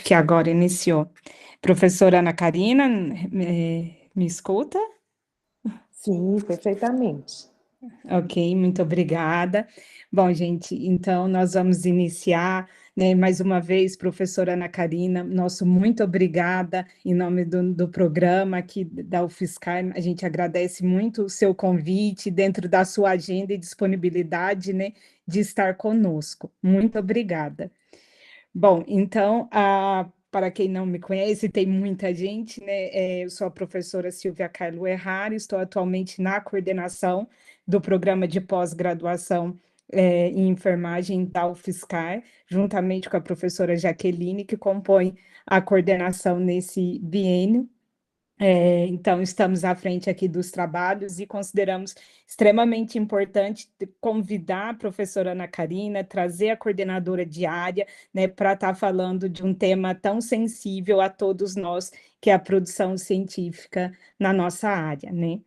Acho que agora iniciou. Professora Ana Karina, me escuta? Sim, perfeitamente. Ok, muito obrigada. Bom, gente, então nós vamos iniciar, né, mais uma vez, professora Ana Karina, nosso muito obrigada em nome do programa aqui da UFSCar. A gente agradece muito o seu convite dentro da sua agenda e disponibilidade, né, de estar conosco. Muito obrigada. Bom, então, para quem não me conhece, tem muita gente, né? Eu sou a professora Silvia Carlo Errara, estou atualmente na coordenação do programa de pós-graduação em enfermagem da UFSCar, juntamente com a professora Jaqueline, que compõe a coordenação nesse biênio. Então, estamos à frente aqui dos trabalhos e consideramos extremamente importante convidar a professora Ana Karina, trazer a coordenadora de área, né, para estar falando de um tema tão sensível a todos nós, que é a produção científica na nossa área, né?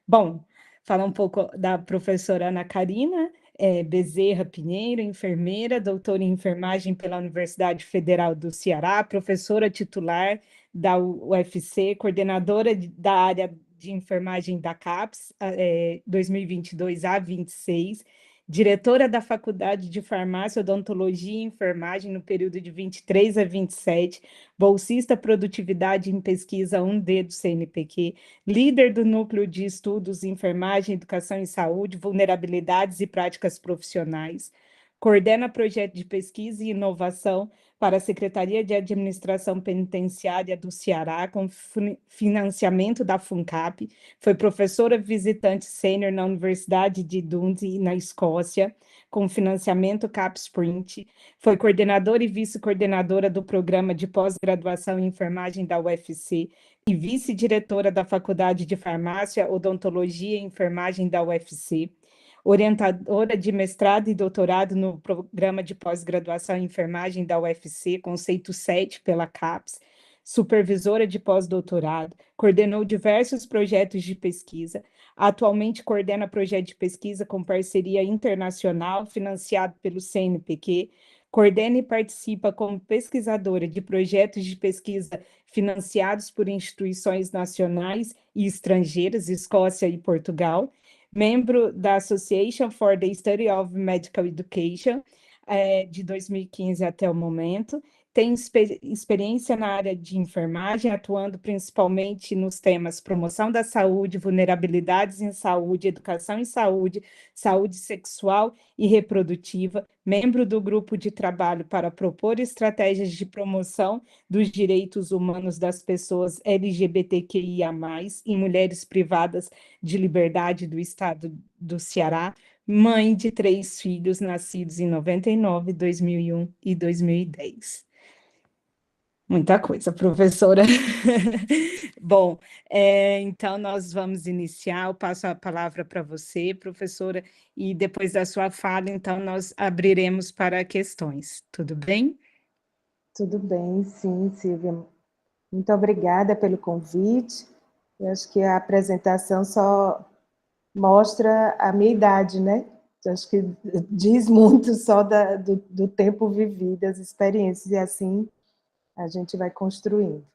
Bom, falar um pouco da professora Ana Karina Bezerra Pinheiro, enfermeira, doutora em enfermagem pela Universidade Federal do Ceará, professora titular da UFC, coordenadora da área de enfermagem da CAPES, 2022 a 26, diretora da Faculdade de Farmácia, Odontologia e Enfermagem no período de 23 a 27, bolsista Produtividade em Pesquisa 1D do CNPq, líder do Núcleo de Estudos em Enfermagem, Educação e Saúde, Vulnerabilidades e Práticas Profissionais, coordena projeto de pesquisa e inovação para a Secretaria de Administração Penitenciária do Ceará, com financiamento da FUNCAP, foi professora visitante sênior na Universidade de Dundee, na Escócia, com financiamento CapSprint, foi coordenadora e vice-coordenadora do programa de pós-graduação em enfermagem da UFC, e vice-diretora da Faculdade de Farmácia, Odontologia e Enfermagem da UFC, orientadora de mestrado e doutorado no programa de pós-graduação em enfermagem da UFC, conceito 7 pela CAPES, supervisora de pós-doutorado, coordenou diversos projetos de pesquisa, atualmente coordena projeto de pesquisa com parceria internacional financiado pelo CNPq, coordena e participa como pesquisadora de projetos de pesquisa financiados por instituições nacionais e estrangeiras, Escócia e Portugal, membro da Association for the Study of Medical Education, de 2015 até o momento, tem experiência na área de enfermagem, atuando principalmente nos temas promoção da saúde, vulnerabilidades em saúde, educação em saúde, saúde sexual e reprodutiva, membro do grupo de trabalho para propor estratégias de promoção dos direitos humanos das pessoas LGBTQIA+, em mulheres privadas de liberdade do estado do Ceará, mãe de 3 filhos nascidos em 99, 2001 e 2010. Muita coisa, professora. Bom, então nós vamos iniciar. Eu passo a palavra para você, professora, e depois da sua fala, então nós abriremos para questões. Tudo bem? Tudo bem, sim, Silvia. Muito obrigada pelo convite. Eu acho que a apresentação só mostra a minha idade, né? Eu acho que diz muito só do tempo vivido, das experiências, e assim a gente vai construindo.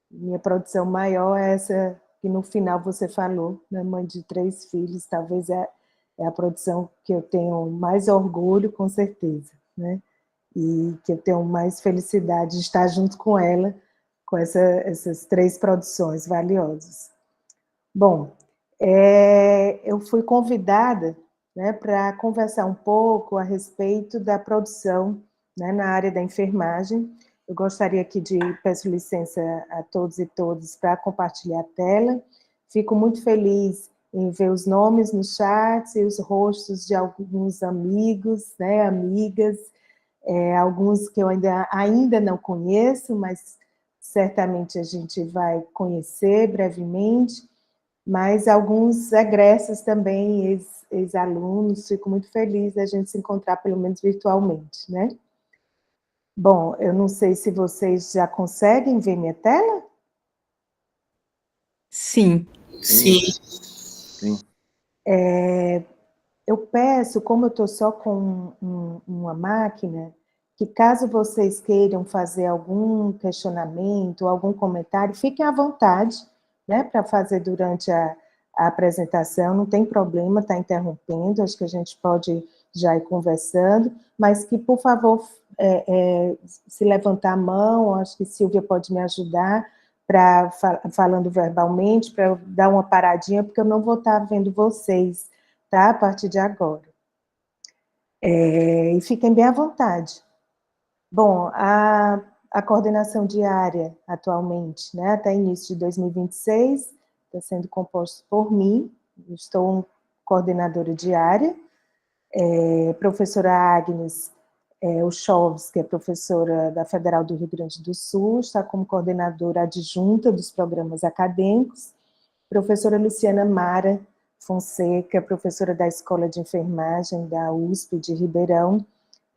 Minha produção maior é essa que no final você falou, né? Mãe de 3 filhos, talvez é a produção que eu tenho mais orgulho, com certeza, né? E que eu tenho mais felicidade de estar junto com ela, com essas 3 produções valiosas. Bom, eu fui convidada, né, para conversar um pouco a respeito da produção, né, na área da enfermagem. Eu gostaria aqui peço licença a todos e todas para compartilhar a tela. Fico muito feliz em ver os nomes no chat e os rostos de alguns amigos, né, amigas, alguns que eu ainda não conheço, mas certamente a gente vai conhecer brevemente, mas alguns egressos também, ex-alunos, fico muito feliz da gente se encontrar, pelo menos virtualmente, né? Bom, eu não sei se vocês já conseguem ver minha tela? Sim. Sim, sim. Eu peço, como eu estou só com uma máquina, que caso vocês queiram fazer algum questionamento, algum comentário, fiquem à vontade, né, para fazer durante a apresentação, não tem problema estar interrompendo, acho que a gente pode já ir conversando, mas que, por favor, se levantar a mão, acho que Silvia pode me ajudar, falando verbalmente, para eu dar uma paradinha, porque eu não vou estar vendo vocês, tá, a partir de agora. E fiquem bem à vontade. Bom, a coordenação diária, atualmente, né, até início de 2026, está sendo composto por mim, estou coordenadora diária, professora Agnes Uchoves, que é professora da Federal do Rio Grande do Sul, está como coordenadora adjunta dos programas acadêmicos, professora Luciana Mara Fonseca, professora da Escola de Enfermagem da USP de Ribeirão,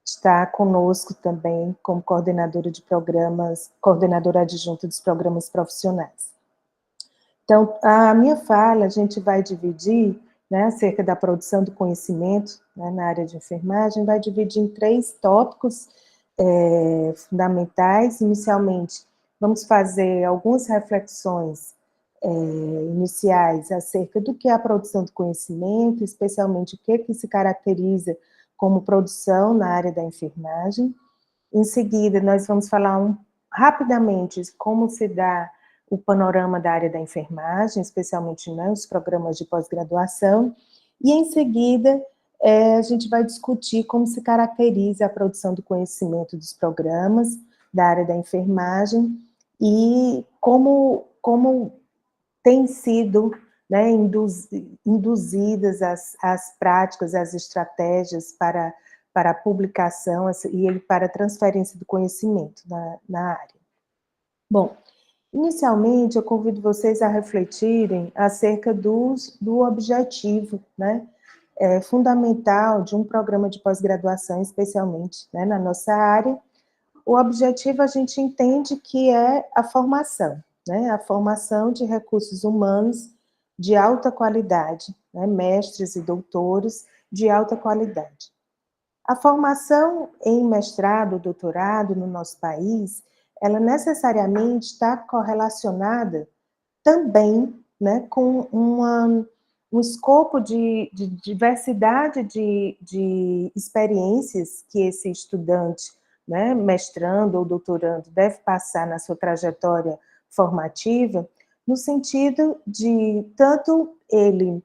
está conosco também como coordenadora de programas, coordenadora adjunta dos programas profissionais. Então, a minha fala, a gente vai dividir, né, acerca da produção do conhecimento, né, na área de enfermagem, vai dividir em 3 tópicos fundamentais. Inicialmente, vamos fazer algumas reflexões iniciais acerca do que é a produção do conhecimento, especialmente o que se caracteriza como produção na área da enfermagem. Em seguida, nós vamos falar rapidamente como se dá o panorama da área da enfermagem, especialmente nos programas de pós-graduação, e em seguida a gente vai discutir como se caracteriza a produção do conhecimento dos programas da área da enfermagem e como têm sido, né, induzidas as práticas, as estratégias para a publicação e para a transferência do conhecimento na área. Bom, inicialmente eu convido vocês a refletirem acerca do objetivo, né, fundamental de um programa de pós-graduação, especialmente, né, na nossa área. O objetivo a gente entende que é a formação, né, a formação de recursos humanos de alta qualidade, né, mestres e doutores de alta qualidade. A formação em mestrado, doutorado no nosso país, ela necessariamente está correlacionada também, né, com um escopo de diversidade de experiências que esse estudante, né, mestrando ou doutorando, deve passar na sua trajetória formativa, no sentido de tanto ele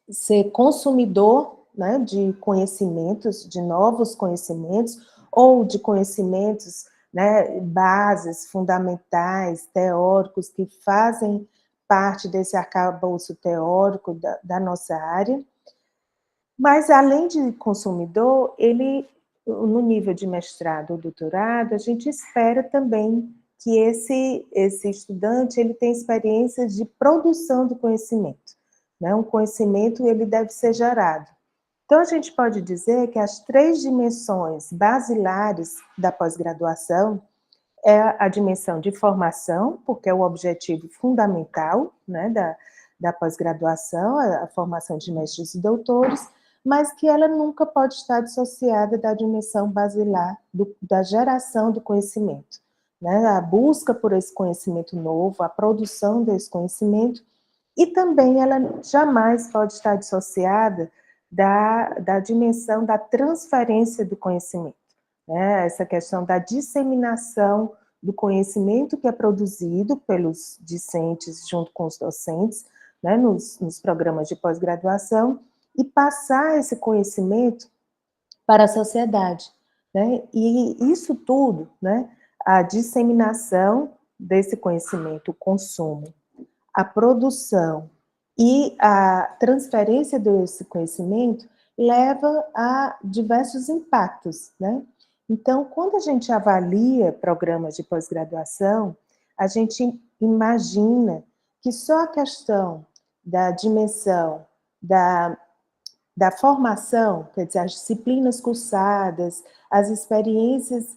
ser consumidor, né, de conhecimentos, de novos conhecimentos, ou de conhecimentos, né, bases fundamentais, teóricos, que fazem parte desse arcabouço teórico da nossa área, mas, além de consumidor, ele, no nível de mestrado ou doutorado, a gente espera também que esse estudante ele tenha experiências de produção do conhecimento, né? Um conhecimento ele deve ser gerado. Então, a gente pode dizer que as 3 dimensões basilares da pós-graduação é a dimensão de formação, porque é o objetivo fundamental, né, da pós-graduação, a formação de mestres e doutores, mas que ela nunca pode estar dissociada da dimensão basilar da geração do conhecimento, né, a busca por esse conhecimento novo, a produção desse conhecimento, e também ela jamais pode estar dissociada da dimensão da transferência do conhecimento, né, essa questão da disseminação do conhecimento que é produzido pelos discentes junto com os docentes, né, nos programas de pós-graduação, e passar esse conhecimento para a sociedade, né? E isso tudo, né, a disseminação desse conhecimento, o consumo, a produção e a transferência desse conhecimento leva a diversos impactos, né? Então, quando a gente avalia programas de pós-graduação, a gente imagina que só a questão da dimensão da formação, quer dizer, as disciplinas cursadas, as experiências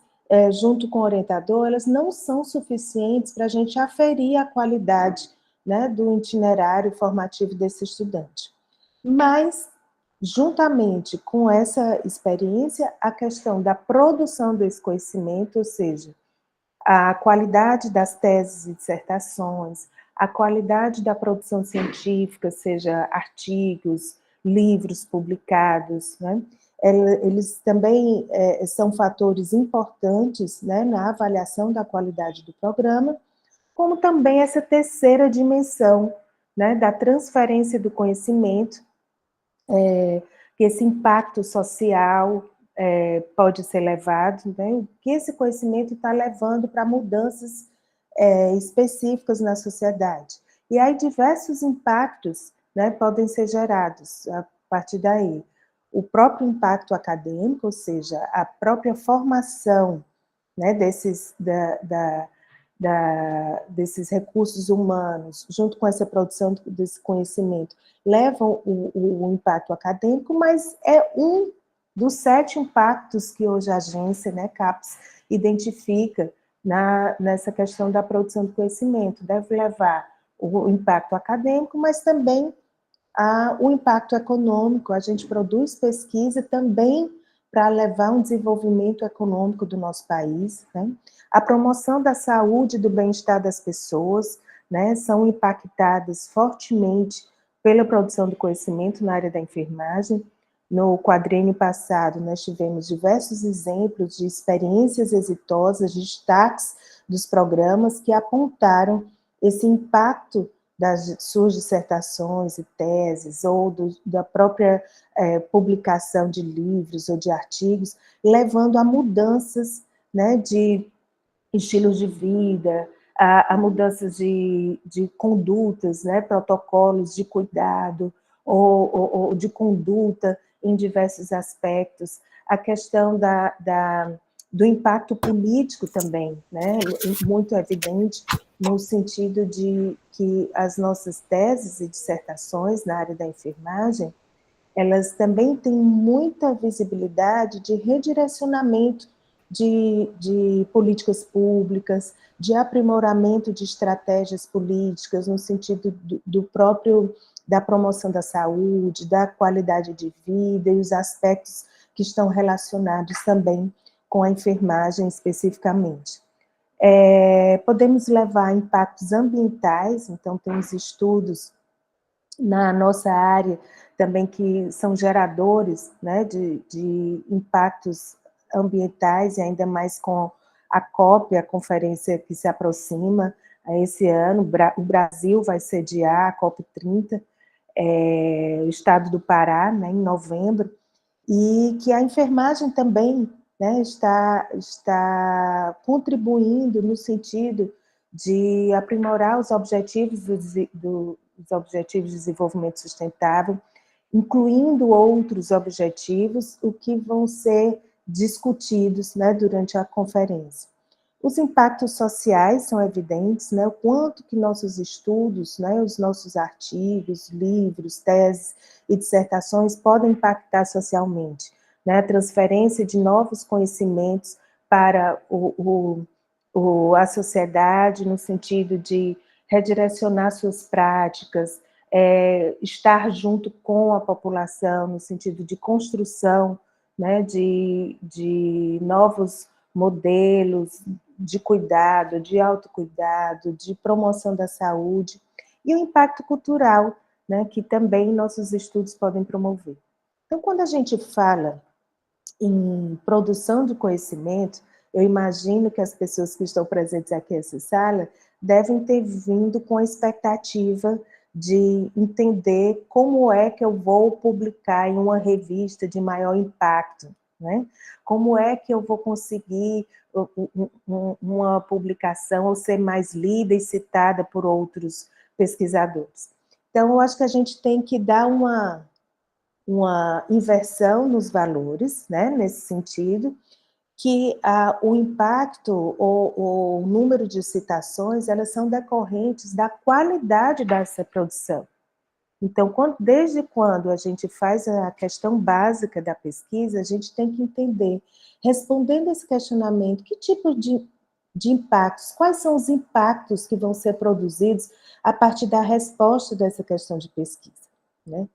junto com o orientador, elas não são suficientes para a gente aferir a qualidade, né, do itinerário formativo desse estudante. Mas juntamente com essa experiência, a questão da produção desse conhecimento, ou seja, a qualidade das teses e dissertações, a qualidade da produção científica, seja artigos, livros publicados, né? Eles também são fatores importantes, né, na avaliação da qualidade do programa, como também essa terceira dimensão, né, da transferência do conhecimento, que esse impacto social pode ser levado, né, que esse conhecimento está levando para mudanças específicas na sociedade. E aí diversos impactos, né, podem ser gerados a partir daí. O próprio impacto acadêmico, ou seja, a própria formação, né, desses recursos humanos, junto com essa produção desse conhecimento, levam o impacto acadêmico, mas é um dos 7 impactos que hoje a agência, né, CAPES, identifica nessa questão da produção do conhecimento. Deve levar o impacto acadêmico, mas também o impacto econômico. A gente produz pesquisa também para levar um desenvolvimento econômico do nosso país, né? A promoção da saúde e do bem-estar das pessoas, né, são impactadas fortemente pela produção do conhecimento na área da enfermagem. No quadriênio passado, nós tivemos diversos exemplos de experiências exitosas, de destaques dos programas que apontaram esse impacto das suas dissertações e teses, ou da própria publicação de livros ou de artigos, levando a mudanças, né, de estilos de vida, a mudanças de condutas, né, protocolos de cuidado ou de conduta em diversos aspectos, a questão do impacto político também, né, muito evidente, no sentido de que as nossas teses e dissertações na área da enfermagem, elas também têm muita visibilidade de redirecionamento de políticas públicas, de aprimoramento de estratégias políticas, no sentido do próprio, da promoção da saúde, da qualidade de vida e os aspectos que estão relacionados também com a enfermagem especificamente. Podemos levar impactos ambientais, então temos estudos na nossa área também que são geradores, né, de impactos ambientais, e ainda mais com a COP, a conferência que se aproxima esse ano. O Brasil vai sediar a COP 30, o estado do Pará, né, em novembro, e que a enfermagem também, né, está contribuindo no sentido de aprimorar os objetivos dos Objetivos de Desenvolvimento Sustentável, incluindo outros objetivos, o que vão ser discutidos, né, durante a conferência. Os impactos sociais são evidentes, né, o quanto que nossos estudos, né, os nossos artigos, livros, teses e dissertações podem impactar socialmente, né, a transferência de novos conhecimentos para a sociedade, no sentido de redirecionar suas práticas, estar junto com a população, no sentido de construção, né, de novos modelos de cuidado, de autocuidado, de promoção da saúde, e o impacto cultural, né, que também nossos estudos podem promover. Então, quando a gente fala em produção de conhecimento, eu imagino que as pessoas que estão presentes aqui nessa sala devem ter vindo com a expectativa de entender como é que eu vou publicar em uma revista de maior impacto, né? Como é que eu vou conseguir uma publicação ou ser mais lida e citada por outros pesquisadores. Então, eu acho que a gente tem que dar uma inversão nos valores, né, nesse sentido, que o impacto ou o número de citações, elas são decorrentes da qualidade dessa produção. Então, desde quando a gente faz a questão básica da pesquisa, a gente tem que entender, respondendo esse questionamento, que tipo de impactos, quais são os impactos que vão ser produzidos a partir da resposta dessa questão de pesquisa, né?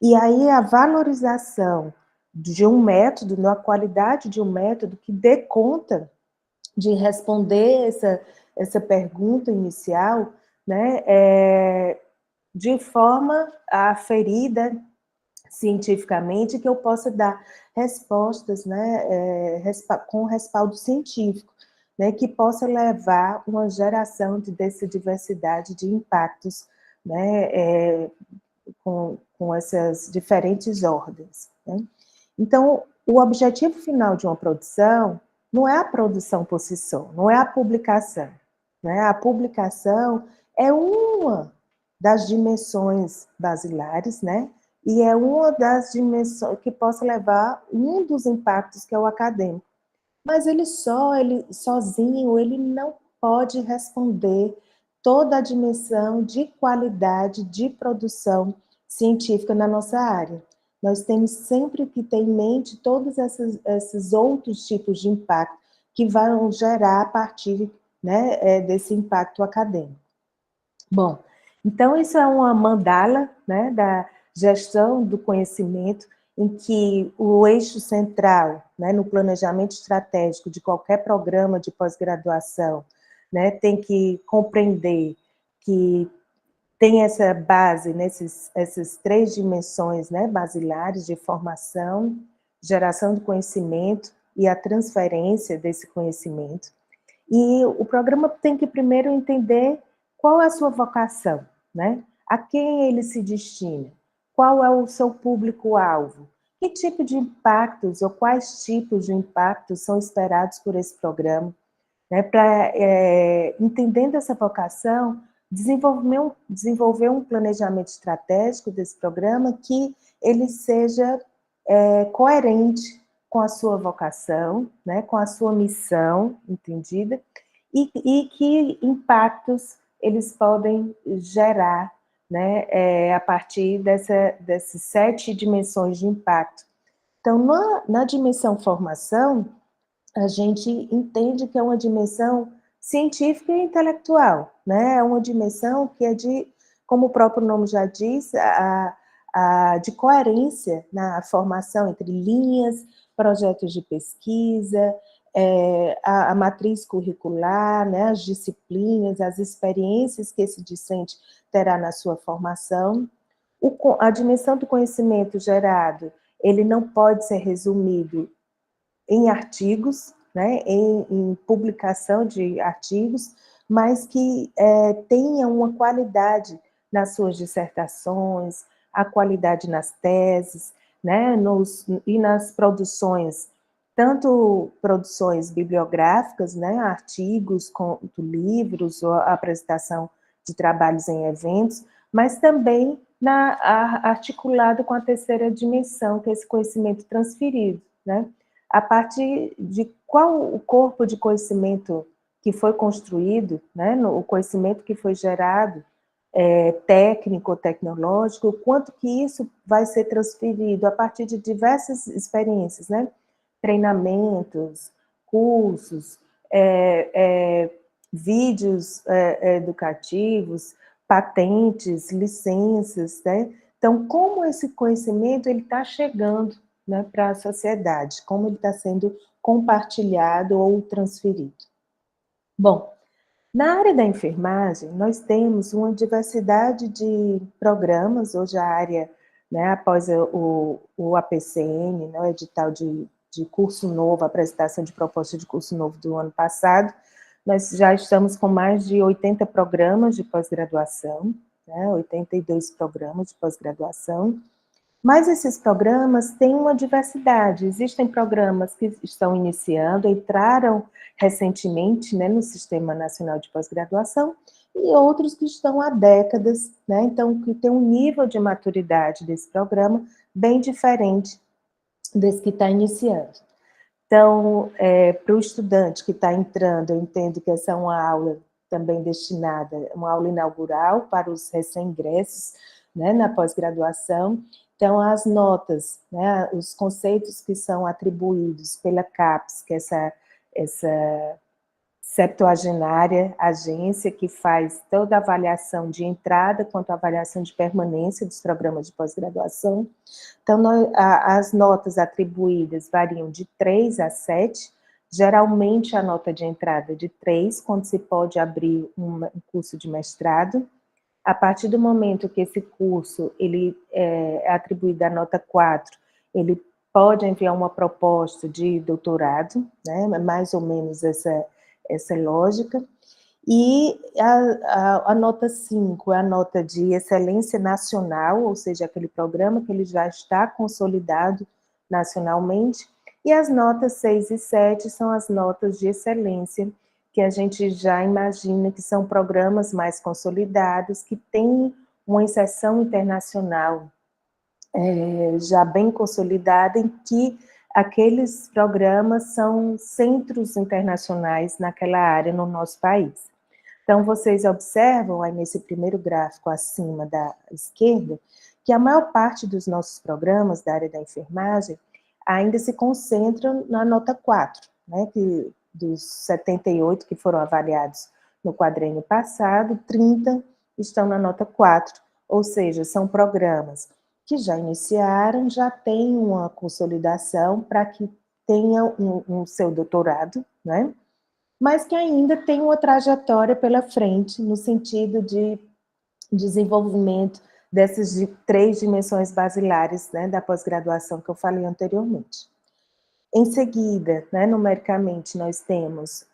E aí a valorização de um método, na qualidade de um método que dê conta de responder essa pergunta inicial, né, de forma aferida cientificamente, que eu possa dar respostas, né, com respaldo científico, né, que possa levar uma geração dessa diversidade de impactos, né, com essas diferentes ordens, né? Então, o objetivo final de uma produção não é a produção por si só, não é a publicação, né? A publicação é uma das dimensões basilares, né? E é uma das dimensões que possa levar um dos impactos, que é o acadêmico. Mas ele sozinho, ele não pode responder toda a dimensão de qualidade de produção científica na nossa área. Nós temos sempre que ter em mente todos esses outros tipos de impacto que vão gerar a partir, né, desse impacto acadêmico. Bom, então isso é uma mandala, né, da gestão do conhecimento, em que o eixo central, né, no planejamento estratégico de qualquer programa de pós-graduação, né, tem que compreender que tem essa base essas três dimensões, né, basilares de formação, geração de conhecimento e a transferência desse conhecimento. E o programa tem que primeiro entender qual é a sua vocação, né? A quem ele se destina, qual é o seu público-alvo, que tipo de impactos ou quais tipos de impactos são esperados por esse programa, né? Para, entendendo essa vocação, desenvolver um planejamento estratégico desse programa que ele seja coerente com a sua vocação, né, com a sua missão, entendida, e que impactos eles podem gerar, né, a partir dessas 7 dimensões de impacto. Então, na dimensão formação, a gente entende que é uma dimensão científica e intelectual, né? É uma dimensão que é como o próprio nome já diz, de coerência na formação entre linhas, projetos de pesquisa, a matriz curricular, né? As disciplinas, as experiências que esse discente terá na sua formação. A dimensão do conhecimento gerado, ele não pode ser resumido em artigos, né, em publicação de artigos, mas que tenha uma qualidade nas suas dissertações, a qualidade nas teses, né, e nas produções, tanto produções bibliográficas, né, artigos, quanto livros, ou a apresentação de trabalhos em eventos, mas também articulado com a terceira dimensão, que é esse conhecimento transferido, né? A partir de qual o corpo de conhecimento que foi construído, né, o conhecimento que foi gerado, técnico, tecnológico, o quanto que isso vai ser transferido a partir de diversas experiências, né? Treinamentos, cursos, vídeos educativos, patentes, licenças, né? Então, como esse conhecimento ele está chegando, né, para a sociedade, como ele está sendo compartilhado ou transferido. Bom, na área da enfermagem, nós temos uma diversidade de programas, hoje a área, né, após o APCN, né, o edital de curso novo, a apresentação de proposta de curso novo do ano passado, nós já estamos com mais de 80 programas de pós-graduação, né, 82 programas de pós-graduação, mas esses programas têm uma diversidade. Existem programas que estão iniciando, entraram recentemente, né, no Sistema Nacional de Pós-Graduação, e outros que estão há décadas, né, então que tem um nível de maturidade desse programa bem diferente desse que está iniciando. Então, para o estudante que está entrando, eu entendo que essa é uma aula também destinada, uma aula inaugural para os recém-ingressos, né, na pós-graduação. Então, as notas, né, os conceitos que são atribuídos pela CAPES, que é essa septuagenária agência que faz toda a avaliação de entrada quanto a avaliação de permanência dos programas de pós-graduação. Então, as notas atribuídas variam de 3 a 7, geralmente a nota de entrada de 3, quando se pode abrir um curso de mestrado. A partir do momento que esse curso ele é atribuído a nota 4, ele pode enviar uma proposta de doutorado, né, mais ou menos essa lógica. E a nota 5 é a nota de excelência nacional, ou seja, aquele programa que ele já está consolidado nacionalmente, e as notas 6 e 7 são as notas de excelência, que a gente já imagina que são programas mais consolidados, que têm uma inserção internacional já bem consolidada, em que aqueles programas são centros internacionais naquela área no nosso país. Então, vocês observam aí nesse primeiro gráfico acima da esquerda, que a maior parte dos nossos programas da área da enfermagem ainda se concentram na nota 4, né, que dos 78 que foram avaliados no quadrênio passado, 30 estão na nota 4, ou seja, são programas que já iniciaram, já têm uma consolidação para que tenham um seu doutorado, né? Mas que ainda tem uma trajetória pela frente, no sentido de desenvolvimento dessas 3 dimensões basilares, né, da pós-graduação que eu falei anteriormente. Em seguida, né, numericamente, nós temos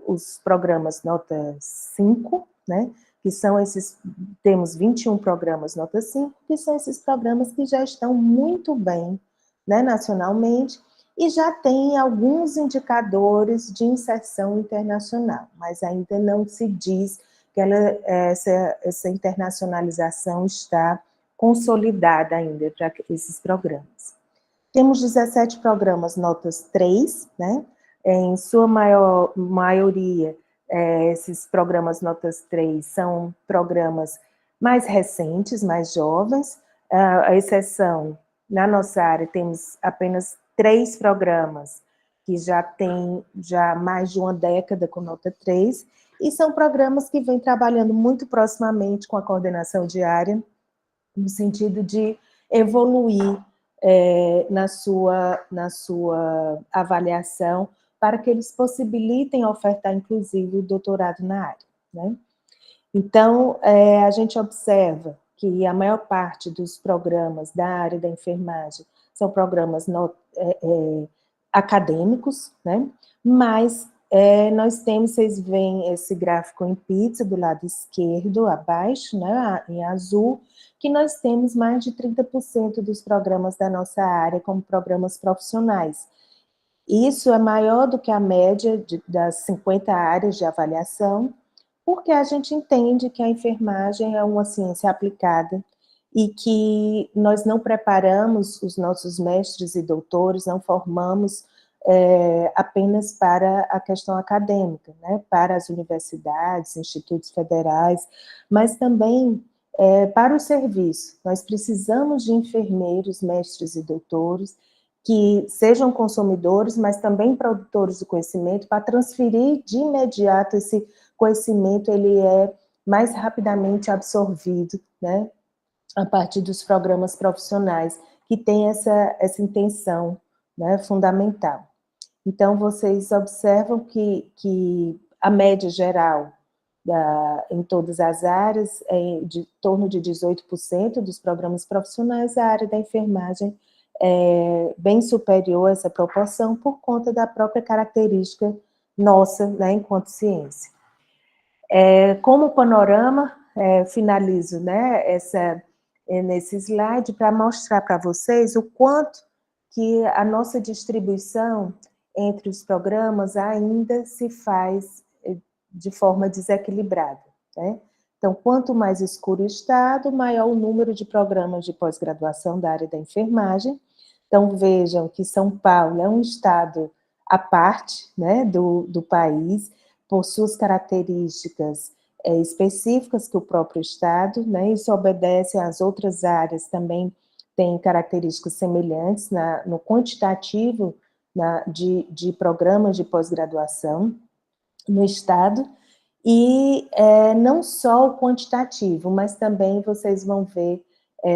os programas nota 5, né, que são temos 21 programas nota 5, que são esses programas que já estão muito bem, né, nacionalmente, e já tem alguns indicadores de inserção internacional, mas ainda não se diz que essa internacionalização está consolidada ainda para esses programas. Temos 17 programas notas 3, né? Em sua maioria, esses programas notas 3 são programas mais recentes, mais jovens, a exceção, na nossa área, temos apenas 3 programas que já têm mais de uma década com nota 3, e são programas que vêm trabalhando muito proximamente com a coordenação diária, no sentido de evoluir na sua avaliação, para que eles possibilitem ofertar, inclusive, o doutorado na área, né? Então, a gente observa que a maior parte dos programas da área da enfermagem são programas acadêmicos, né? Mas nós temos, vocês veem esse gráfico em pizza do lado esquerdo, abaixo, né, em azul, que nós temos mais de 30% dos programas da nossa área como programas profissionais. Isso é maior do que a média das 50 áreas de avaliação, porque a gente entende que a enfermagem é uma ciência aplicada e que nós não preparamos os nossos mestres e doutores, não formamos apenas para a questão acadêmica, né, para as universidades, institutos federais, mas também para o serviço. Nós precisamos de enfermeiros, mestres e doutores que sejam consumidores, mas também produtores do conhecimento, para transferir de imediato esse conhecimento, ele é mais rapidamente absorvido, né, a partir dos programas profissionais, que tem essa intenção, né, fundamental. Então, vocês observam que a média geral em todas as áreas é de torno de 18% dos programas profissionais, a área da enfermagem é bem superior a essa proporção por conta da própria característica nossa, né, enquanto ciência. Como panorama, finalizo, né, nesse slide para mostrar para vocês o quanto que a nossa distribuição entre os programas ainda se faz de forma desequilibrada, né? Então, quanto mais escuro o estado, maior o número de programas de pós-graduação da área da enfermagem. Então, vejam que São Paulo é um estado à parte, né, do país, por suas características específicas que o próprio estado, né, isso obedece às outras áreas, também tem características semelhantes no quantitativo de programas de pós-graduação. no Estado, e não só o quantitativo, mas também vocês vão ver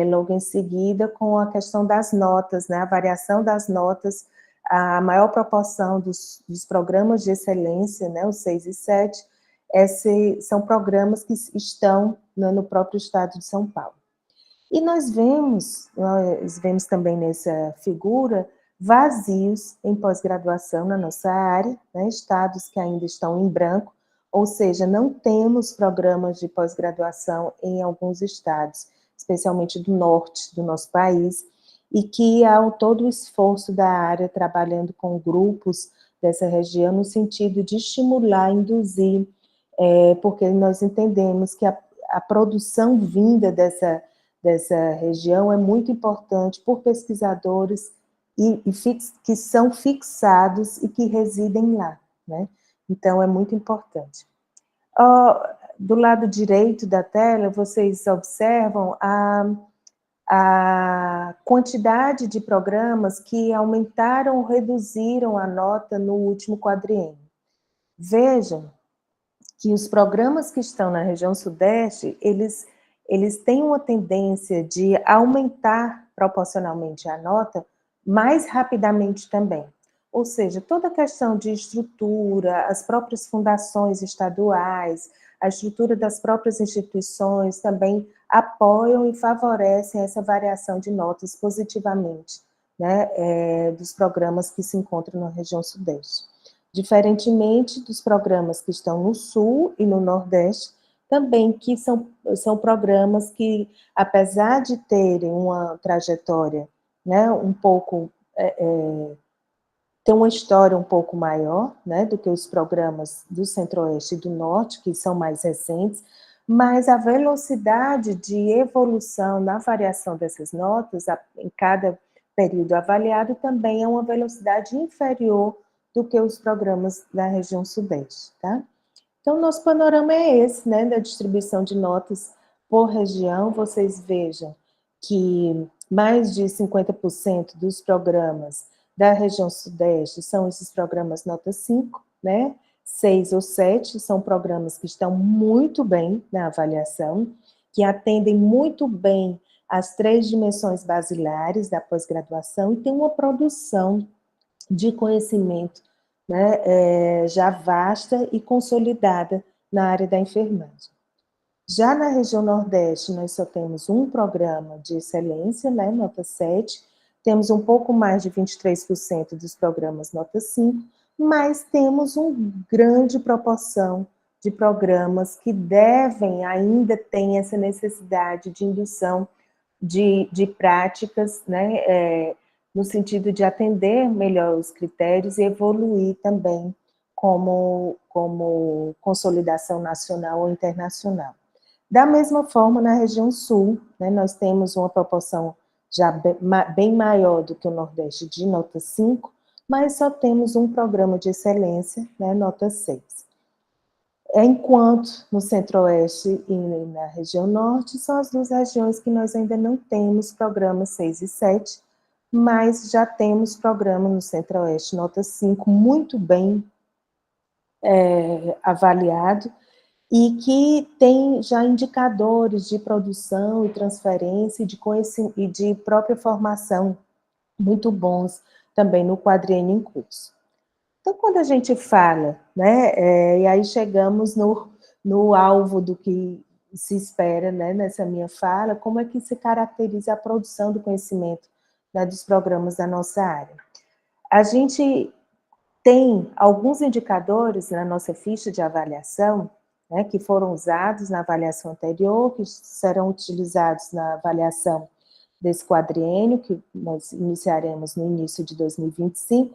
logo em seguida com a questão das notas, né, a variação das notas, a maior proporção dos programas de excelência, né, os 6 e 7, são programas que estão no próprio Estado de São Paulo. E nós vemos também nessa figura vazios em pós-graduação na nossa área, né, estados que ainda estão em branco, ou seja, não temos programas de pós-graduação em alguns estados, especialmente do norte do nosso país, e que há todo o esforço da área trabalhando com grupos dessa região no sentido de estimular, induzir, porque nós entendemos que a produção vinda dessa região é muito importante por pesquisadores que são fixados e que residem lá, né? Então, é muito importante. Do lado direito da tela, vocês observam a quantidade de programas que aumentaram ou reduziram a nota no último quadriênio. Vejam que os programas que estão na região sudeste, eles têm uma tendência de aumentar proporcionalmente a nota mais rapidamente também. Ou seja, toda a questão de estrutura, as próprias fundações estaduais, a estrutura das próprias instituições também apoiam e favorecem essa variação de notas positivamente, né, dos programas que se encontram na região sudeste. Diferentemente dos programas que estão no sul e no nordeste, também que são programas que, apesar de terem uma trajetória, né, um pouco, tem uma história um pouco maior, né, do que os programas do centro-oeste e do norte, que são mais recentes, mas a velocidade de evolução na variação dessas notas, em cada período avaliado, também é uma velocidade inferior do que os programas da região sudeste, tá? Então, nosso panorama é esse, né, da distribuição de notas por região. Vocês vejam que mais de 50% dos programas da região sudeste são esses programas nota 5, né? 6 ou 7 são programas que estão muito bem na avaliação, que atendem muito bem as 3 dimensões basilares da pós-graduação e tem uma produção de conhecimento, né, já vasta e consolidada na área da enfermagem. Já na região Nordeste, nós só temos um programa de excelência, né, nota 7, temos um pouco mais de 23% dos programas nota 5, mas temos uma grande proporção de programas que ainda ter essa necessidade de indução de práticas, né, no sentido de atender melhor os critérios e evoluir também como consolidação nacional ou internacional. Da mesma forma, na região sul, né, nós temos uma proporção já bem maior do que o Nordeste de nota 5, mas só temos um programa de excelência, né, nota 6. Enquanto no Centro-Oeste e na região Norte, são as 2 regiões que nós ainda não temos programas 6 e 7, mas já temos programa no Centro-Oeste nota 5, muito bem avaliado, e que tem já indicadores de produção e transferência e de conhecimento e de própria formação muito bons também no quadriênio em curso. Então, quando a gente fala, né, e aí chegamos no alvo do que se espera, né, nessa minha fala, como é que se caracteriza a produção do conhecimento, né, dos programas da nossa área. A gente tem alguns indicadores na nossa ficha de avaliação, né, que foram usados na avaliação anterior, que serão utilizados na avaliação desse quadriênio, que nós iniciaremos no início de 2025,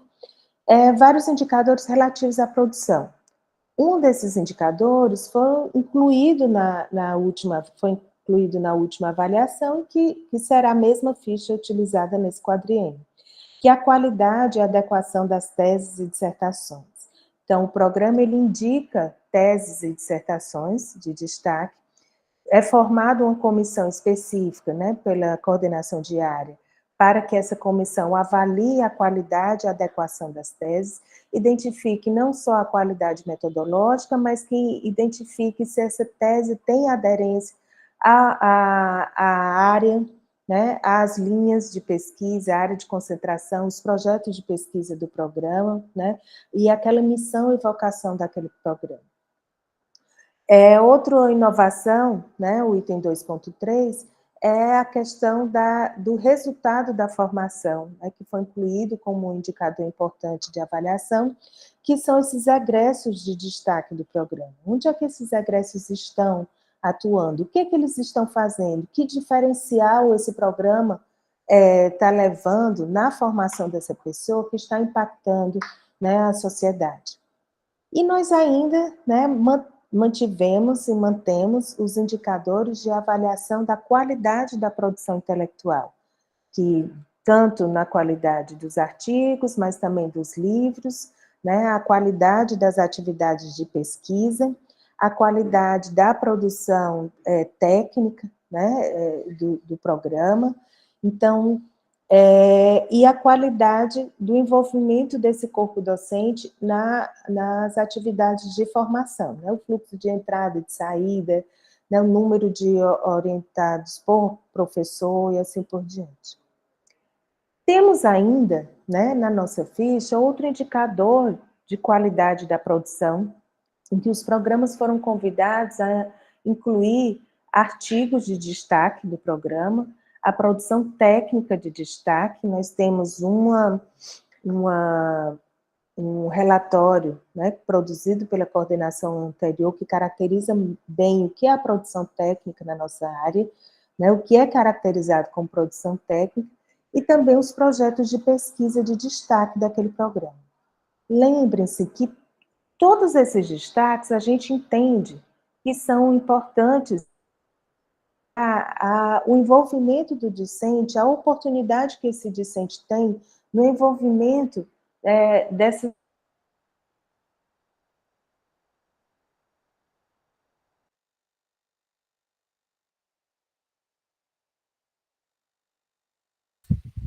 vários indicadores relativos à produção. Um desses indicadores foi incluído na última avaliação, que será a mesma ficha utilizada nesse quadriênio, que é a qualidade e adequação das teses e dissertações. Então, o programa ele indica teses e dissertações de destaque, é formada uma comissão específica, né, pela coordenação diária, para que essa comissão avalie a qualidade e a adequação das teses, identifique não só a qualidade metodológica, mas que identifique se essa tese tem aderência à área, né, às linhas de pesquisa, à área de concentração, os projetos de pesquisa do programa, né, e aquela missão e vocação daquele programa. Outra inovação, né, o item 2.3, é a questão do resultado da formação, né, que foi incluído como um indicador importante de avaliação, que são esses egressos de destaque do programa. Onde é que esses egressos estão atuando? O que é que eles estão fazendo? Que diferencial esse programa está levando na formação dessa pessoa que está impactando, né, a sociedade? E nós ainda, né, mantivemos e mantemos os indicadores de avaliação da qualidade da produção intelectual, que tanto na qualidade dos artigos, mas também dos livros, né, a qualidade das atividades de pesquisa, a qualidade da produção técnica, né, do programa. Então, e a qualidade do envolvimento desse corpo docente nas atividades de formação, né? O fluxo de entrada e de saída, né? O número de orientados por professor e assim por diante. Temos ainda, né, na nossa ficha, outro indicador de qualidade da produção, em que os programas foram convidados a incluir artigos de destaque do programa, a produção técnica de destaque. Nós temos um relatório, né, produzido pela coordenação anterior, que caracteriza bem o que é a produção técnica na nossa área, né, o que é caracterizado como produção técnica, e também os projetos de pesquisa de destaque daquele programa. Lembrem-se que todos esses destaques a gente entende que são importantes o envolvimento do discente, a oportunidade que esse discente tem no envolvimento dessa.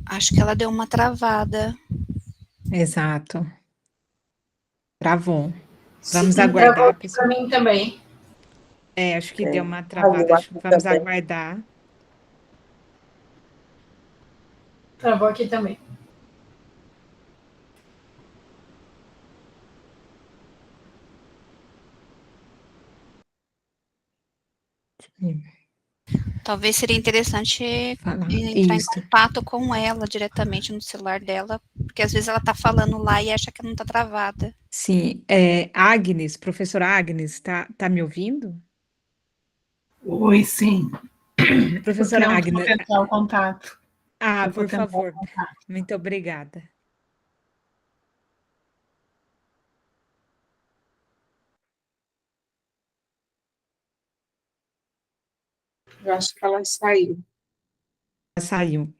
Acho que ela deu uma travada. Exato. Travou. Vamos Sim, travou aguardar, aqui para pessoal. mim também. Acho que deu uma Eu travada. acho Vamos também. aguardar. Travou aqui também. Talvez seria interessante Falar. entrar em Isso. contato com ela diretamente no celular dela, porque às vezes ela está falando lá e acha que não está travada. Sim. Agnes, professora Agnes, tá me ouvindo? Oi, sim. Porque Professora eu vou Agnes. tentar o contato. Eu vou Por tentar o favor. contato. Muito obrigada. Eu acho que ela saiu. Saiu.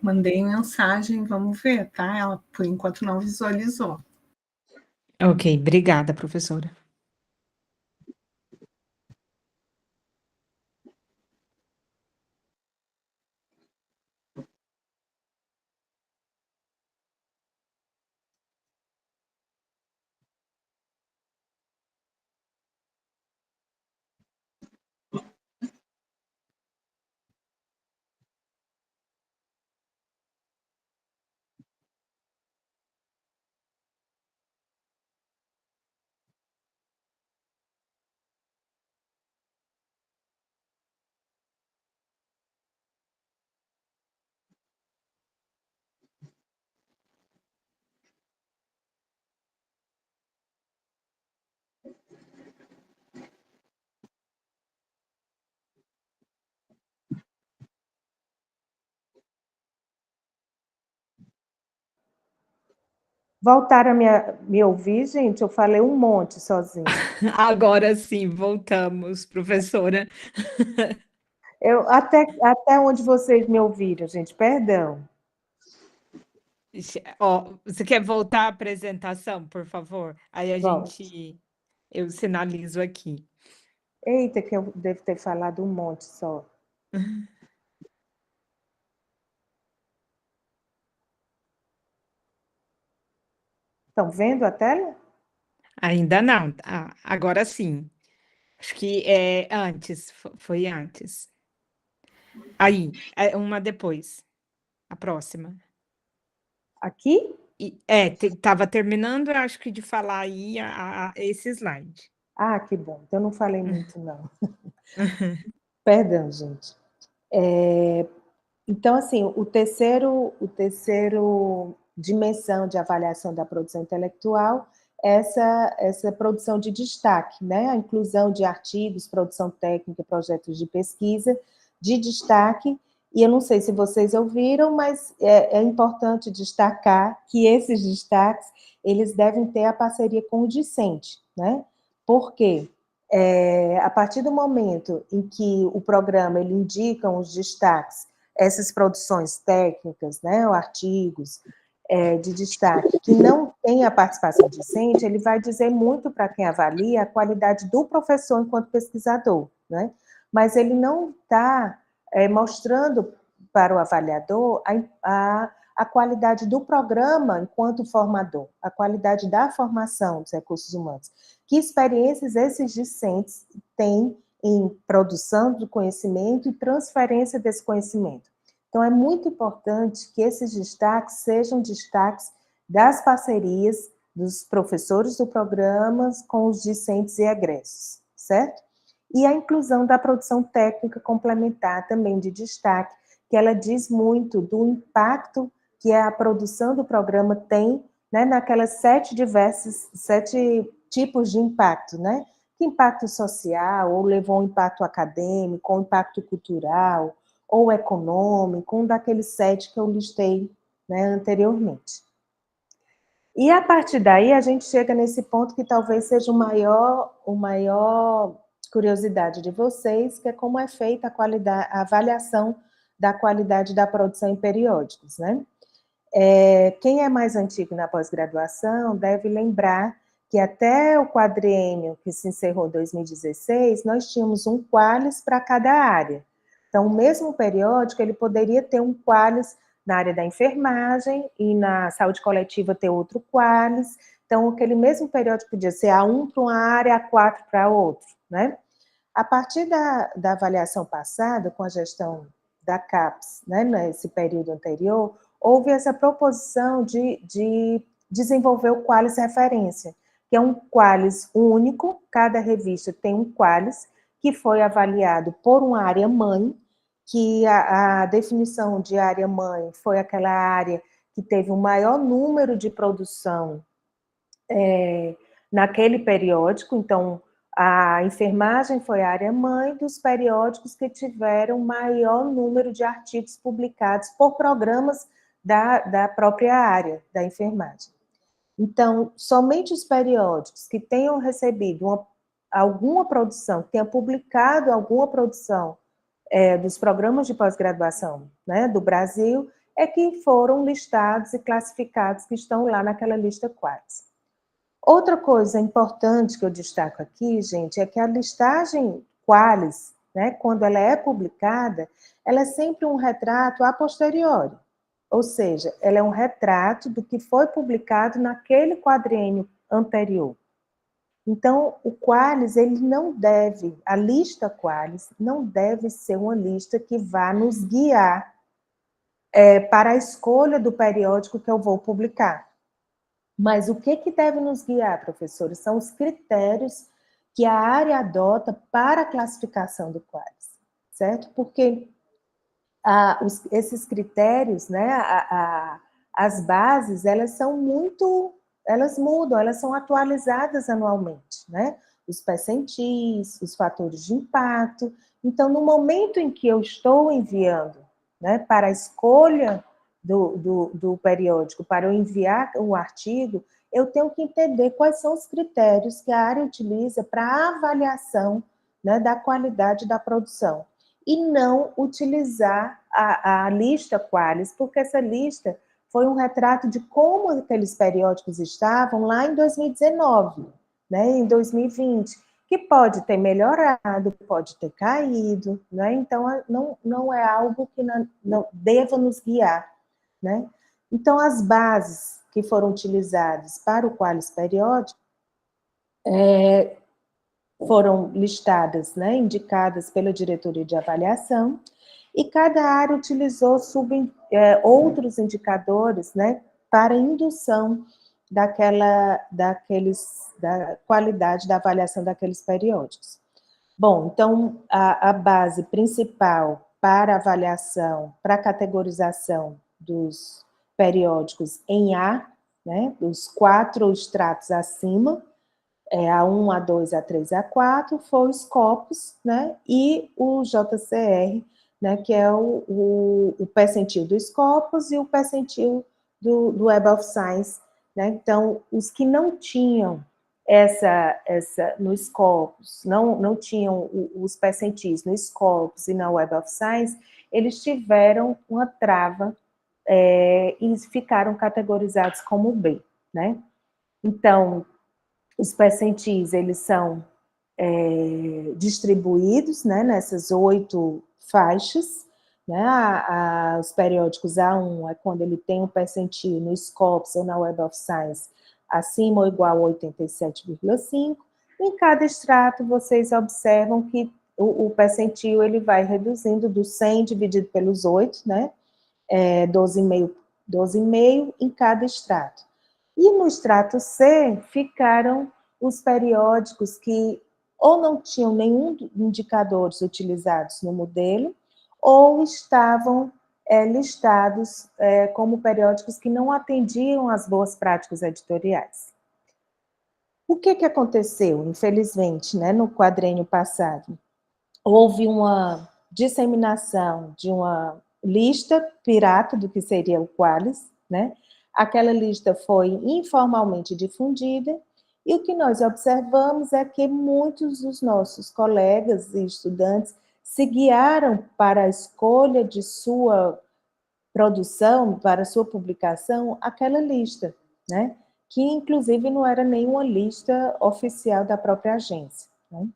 Mandei mensagem, vamos ver, tá? Ela, por enquanto, não visualizou. Ok, obrigada, professora. Voltaram a me ouvir, gente? Eu falei um monte sozinha. Agora sim, voltamos, professora. Até onde vocês me ouviram, gente? Perdão. Ó, você quer voltar à apresentação, por favor? Aí Volte. eu sinalizo aqui. Eita, que eu devo ter falado um monte só. Estão vendo a tela? Ainda não. Agora sim. Acho que é antes, foi antes. Aí, uma depois, a próxima. Aqui? Estava terminando, eu acho que de falar aí esse slide. Ah, que bom. Então, eu não falei muito, não. Perdão, gente. Então, assim, o terceiro dimensão de avaliação da produção intelectual é essa produção de destaque, né? A inclusão de artigos, produção técnica, projetos de pesquisa de destaque. E eu não sei se vocês ouviram, mas é importante destacar que esses destaques, eles devem ter a parceria com o discente, né? Por quê? A partir do momento em que o programa ele indica os destaques, essas produções técnicas, né, ou artigos de destaque, que não tem a participação discente, ele vai dizer muito para quem avalia a qualidade do professor enquanto pesquisador, né? Mas ele não está mostrando para o avaliador a qualidade do programa enquanto formador, a qualidade da formação dos recursos humanos. Que experiências esses discentes têm em produção do conhecimento e transferência desse conhecimento. Então, é muito importante que esses destaques sejam destaques das parcerias dos professores do programa com os discentes e egressos, certo? E a inclusão da produção técnica complementar também de destaque, que ela diz muito do impacto que a produção do programa tem, né, naquelas 7 tipos de impacto, né? Que impacto social, ou levou um impacto acadêmico, ou impacto cultural, ou econômico, um daqueles 7 que eu listei, né, anteriormente. E a partir daí a gente chega nesse ponto que talvez seja o maior curiosidade de vocês, que é como é feita a avaliação da qualidade da produção em periódicos, né? Quem é mais antigo na pós-graduação deve lembrar que até o quadriênio que se encerrou em 2016, nós tínhamos um qualis para cada área. Então, o mesmo periódico, ele poderia ter um qualis na área da enfermagem e na saúde coletiva ter outro qualis. Então, aquele mesmo periódico podia ser A1 para uma área, A4 para outra, né? A partir da avaliação passada, com a gestão da CAPES, né, nesse período anterior, houve essa proposição de desenvolver o qualis referência, que é um qualis único, cada revista tem um qualis, que foi avaliado por uma área mãe, que a definição de área mãe foi aquela área que teve o maior número de produção naquele periódico. Então, a enfermagem foi a área mãe dos periódicos que tiveram maior número de artigos publicados por programas da própria área da enfermagem. Então, somente os periódicos que tenham recebido alguma produção, que tenham publicado alguma produção dos programas de pós-graduação, né, do Brasil, é que foram listados e classificados, que estão lá naquela lista Qualis. Outra coisa importante que eu destaco aqui, gente, é que a listagem Qualis, né, quando ela é publicada, ela é sempre um retrato a posteriori. Ou seja, ela é um retrato do que foi publicado naquele quadriênio anterior. Então, o Qualis, ele não deve, a lista Qualis não deve ser uma lista que vá nos guiar para a escolha do periódico que eu vou publicar. Mas o que deve nos guiar, professores? São os critérios que a área adota para a classificação do Qualis, certo? Porque esses critérios, né, as bases, elas mudam, elas são atualizadas anualmente, né? Os percentis, os fatores de impacto. Então, no momento em que eu estou enviando, né, para a escolha do periódico para eu enviar o artigo, eu tenho que entender quais são os critérios que a área utiliza para avaliação, né, da qualidade da produção. E não utilizar a lista Qualis, porque essa lista foi um retrato de como aqueles periódicos estavam lá em 2019, né, em 2020, que pode ter melhorado, pode ter caído, né? Então não é algo que não deva nos guiar, né? Então, as bases que foram utilizadas para o Qualis periódico foram listadas, né, indicadas pela diretoria de avaliação, e cada área utilizou outros indicadores, né, para indução da qualidade da avaliação daqueles periódicos. Bom, então, a base principal para avaliação, para categorização dos periódicos em A, né, os 4 estratos acima, A1, A2, A3, A4, foi o Scopus, né, e o JCR, né, que é o percentil do Scopus e o percentil do Web of Science, né? Então, os que não tinham no Scopus, não tinham os percentis no Scopus e na Web of Science, eles tiveram uma trava e ficaram categorizados como B, né? Então, os percentis, eles são distribuídos, né, nessas 8 faixas, né? Os periódicos A1 é quando ele tem um percentil no Scopus ou na Web of Science acima ou igual a 87,5. Em cada extrato, vocês observam que o percentil ele vai reduzindo do 100 dividido pelos 8, né? 12,5 em cada extrato. E no extrato C ficaram os periódicos que ou não tinham nenhum indicadores utilizados no modelo, ou estavam listados como periódicos que não atendiam às boas práticas editoriais. O que aconteceu, infelizmente, né, no quadrênio passado? Houve uma disseminação de uma lista pirata do que seria o Qualis, né? Aquela lista foi informalmente difundida, e o que nós observamos é que muitos dos nossos colegas e estudantes se guiaram para a escolha de sua produção, para sua publicação, aquela lista, né? Que inclusive não era nenhuma lista oficial da própria agência, né?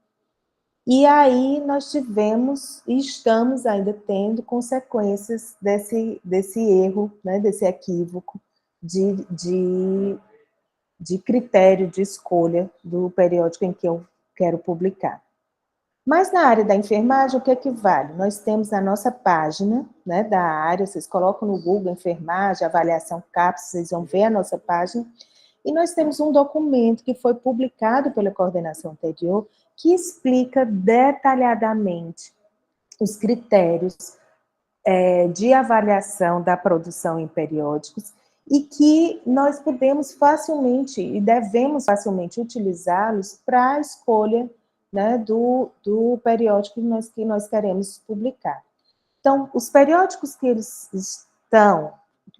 E aí nós tivemos e estamos ainda tendo consequências desse erro, né, desse equívoco de critério de escolha do periódico em que eu quero publicar. Mas na área da enfermagem, o que é que vale? Nós temos a nossa página, né, da área, vocês colocam no Google enfermagem, avaliação CAPES, vocês vão ver a nossa página, e nós temos um documento que foi publicado pela coordenação anterior, que explica detalhadamente os critérios de avaliação da produção em periódicos, e que nós podemos facilmente e devemos facilmente utilizá-los para a escolha, né, do periódico que nós queremos publicar. Então, os periódicos que eles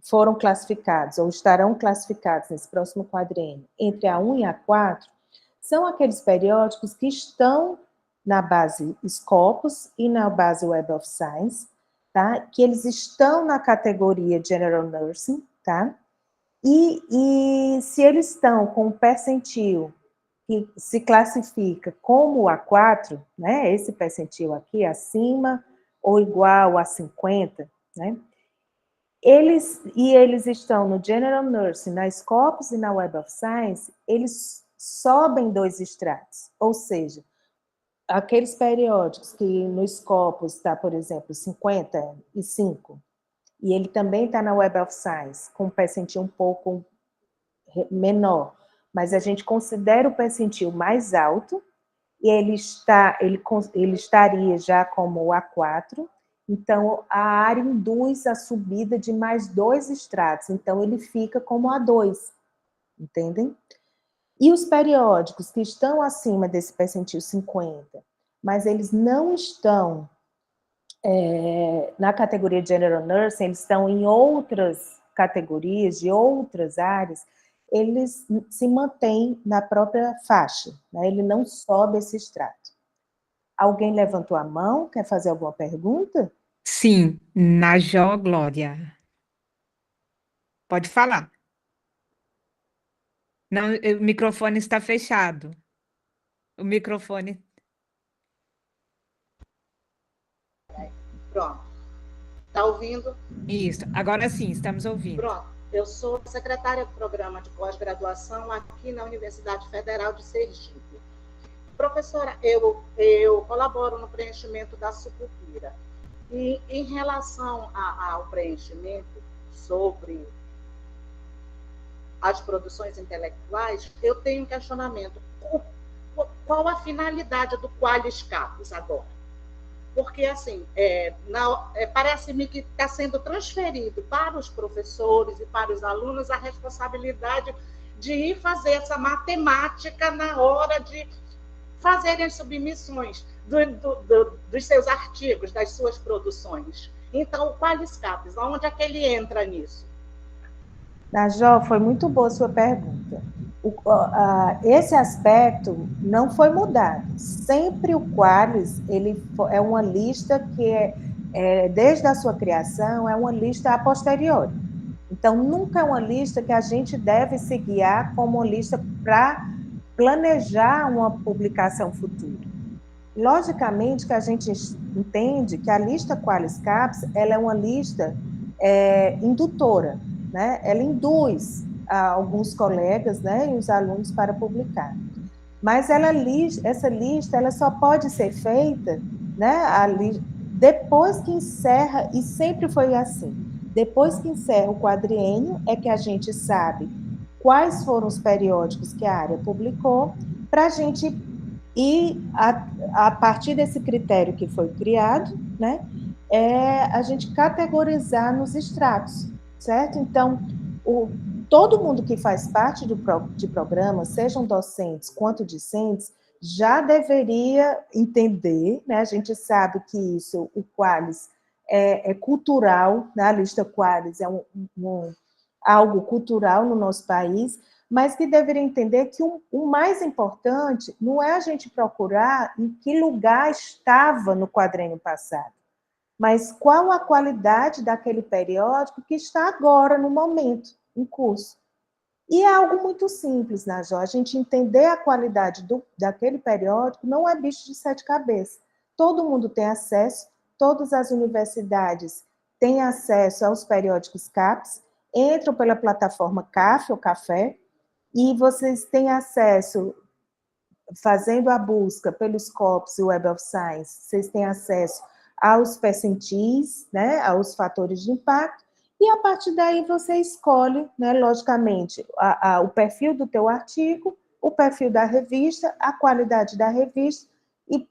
foram classificados ou estarão classificados nesse próximo quadrênio entre A1 e A4 são aqueles periódicos que estão na base Scopus e na base Web of Science, tá? Que eles estão na categoria General Nursing, tá? E se eles estão com um percentil que se classifica como A4, né? Esse percentil aqui, acima ou igual a 50, né? Eles estão no General Nursing, na Scopus e na Web of Science, eles sobem 2 estratos, ou seja, aqueles periódicos que no Scopus está, por exemplo, 55, e ele também está na Web of Science, com um percentil um pouco menor, mas a gente considera o percentil mais alto, e ele estaria já como A4, então a área induz a subida de mais 2 estratos, então ele fica como A2, entendem? E os periódicos que estão acima desse percentil 50, mas eles não estão na categoria General Nursing, eles estão em outras categorias, de outras áreas, eles se mantêm na própria faixa, né? Ele não sobe esse extrato. Alguém levantou a mão? Quer fazer alguma pergunta? Sim, Najó Glória. Pode falar. Não, o microfone está fechado. O microfone. Pronto. Está ouvindo? Isso. Agora sim, estamos ouvindo. Pronto. Eu sou secretária do programa de pós-graduação aqui na Universidade Federal de Sergipe. Professora, eu colaboro no preenchimento da sucupira. E em relação ao preenchimento sobre as produções intelectuais, eu tenho um questionamento. Qual a finalidade do Qualis Capes agora? Porque, assim, parece-me que está sendo transferido para os professores e para os alunos a responsabilidade de ir fazer essa matemática na hora de fazerem as submissões dos seus artigos, das suas produções. Então, o Qualis Capes, onde é que ele entra nisso? Najó, foi muito boa a sua pergunta. Esse aspecto não foi mudado. Sempre o Qualis, ele é uma lista que, desde a sua criação, é uma lista a posteriori. Então, nunca é uma lista que a gente deve se guiar como uma lista para planejar uma publicação futura. Logicamente que a gente entende que a lista Qualis Capes, ela é uma lista indutora, né? Ela induz alguns colegas, né, e os alunos para publicar. Mas essa lista ela só pode ser feita, né, depois que encerra, e sempre foi assim, depois que encerra o quadriênio, é que a gente sabe quais foram os periódicos que a área publicou, para a gente ir, a partir desse critério que foi criado, né, a gente categorizar nos extratos, certo? Então, todo mundo que faz parte de programa, sejam docentes quanto discentes, já deveria entender, né? A gente sabe que isso, o Qualis, é cultural, né? A lista Qualis é algo cultural no nosso país, mas que deveria entender que o mais importante não é a gente procurar em que lugar estava no quadrênio passado, mas qual a qualidade daquele periódico que está agora, no momento, em curso. E é algo muito simples, Najó, a gente entender a qualidade daquele periódico não é bicho de sete cabeças. Todo mundo tem acesso, todas as universidades têm acesso aos periódicos CAPES, entram pela plataforma CAF ou Café, e vocês têm acesso, fazendo a busca pelos Scopus e Web of Science, vocês têm acesso aos percentis, né, aos fatores de impacto, e a partir daí você escolhe, né, logicamente, o perfil do teu artigo, o perfil da revista, a qualidade da revista, e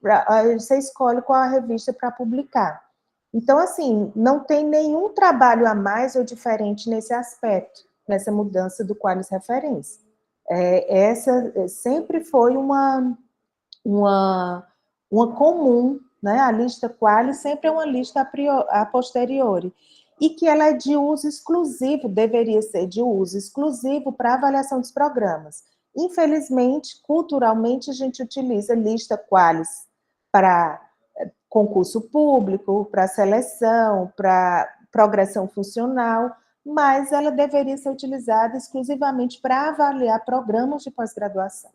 você escolhe qual a revista para publicar. Então, assim, não tem nenhum trabalho a mais ou diferente nesse aspecto, nessa mudança do Qualis Referência. Essa sempre foi uma comum, né? A lista Qualis sempre é uma lista a posteriori, e que ela é de uso exclusivo, deveria ser de uso exclusivo para avaliação dos programas. Infelizmente, culturalmente, a gente utiliza lista Qualis para concurso público, para seleção, para progressão funcional, mas ela deveria ser utilizada exclusivamente para avaliar programas de pós-graduação.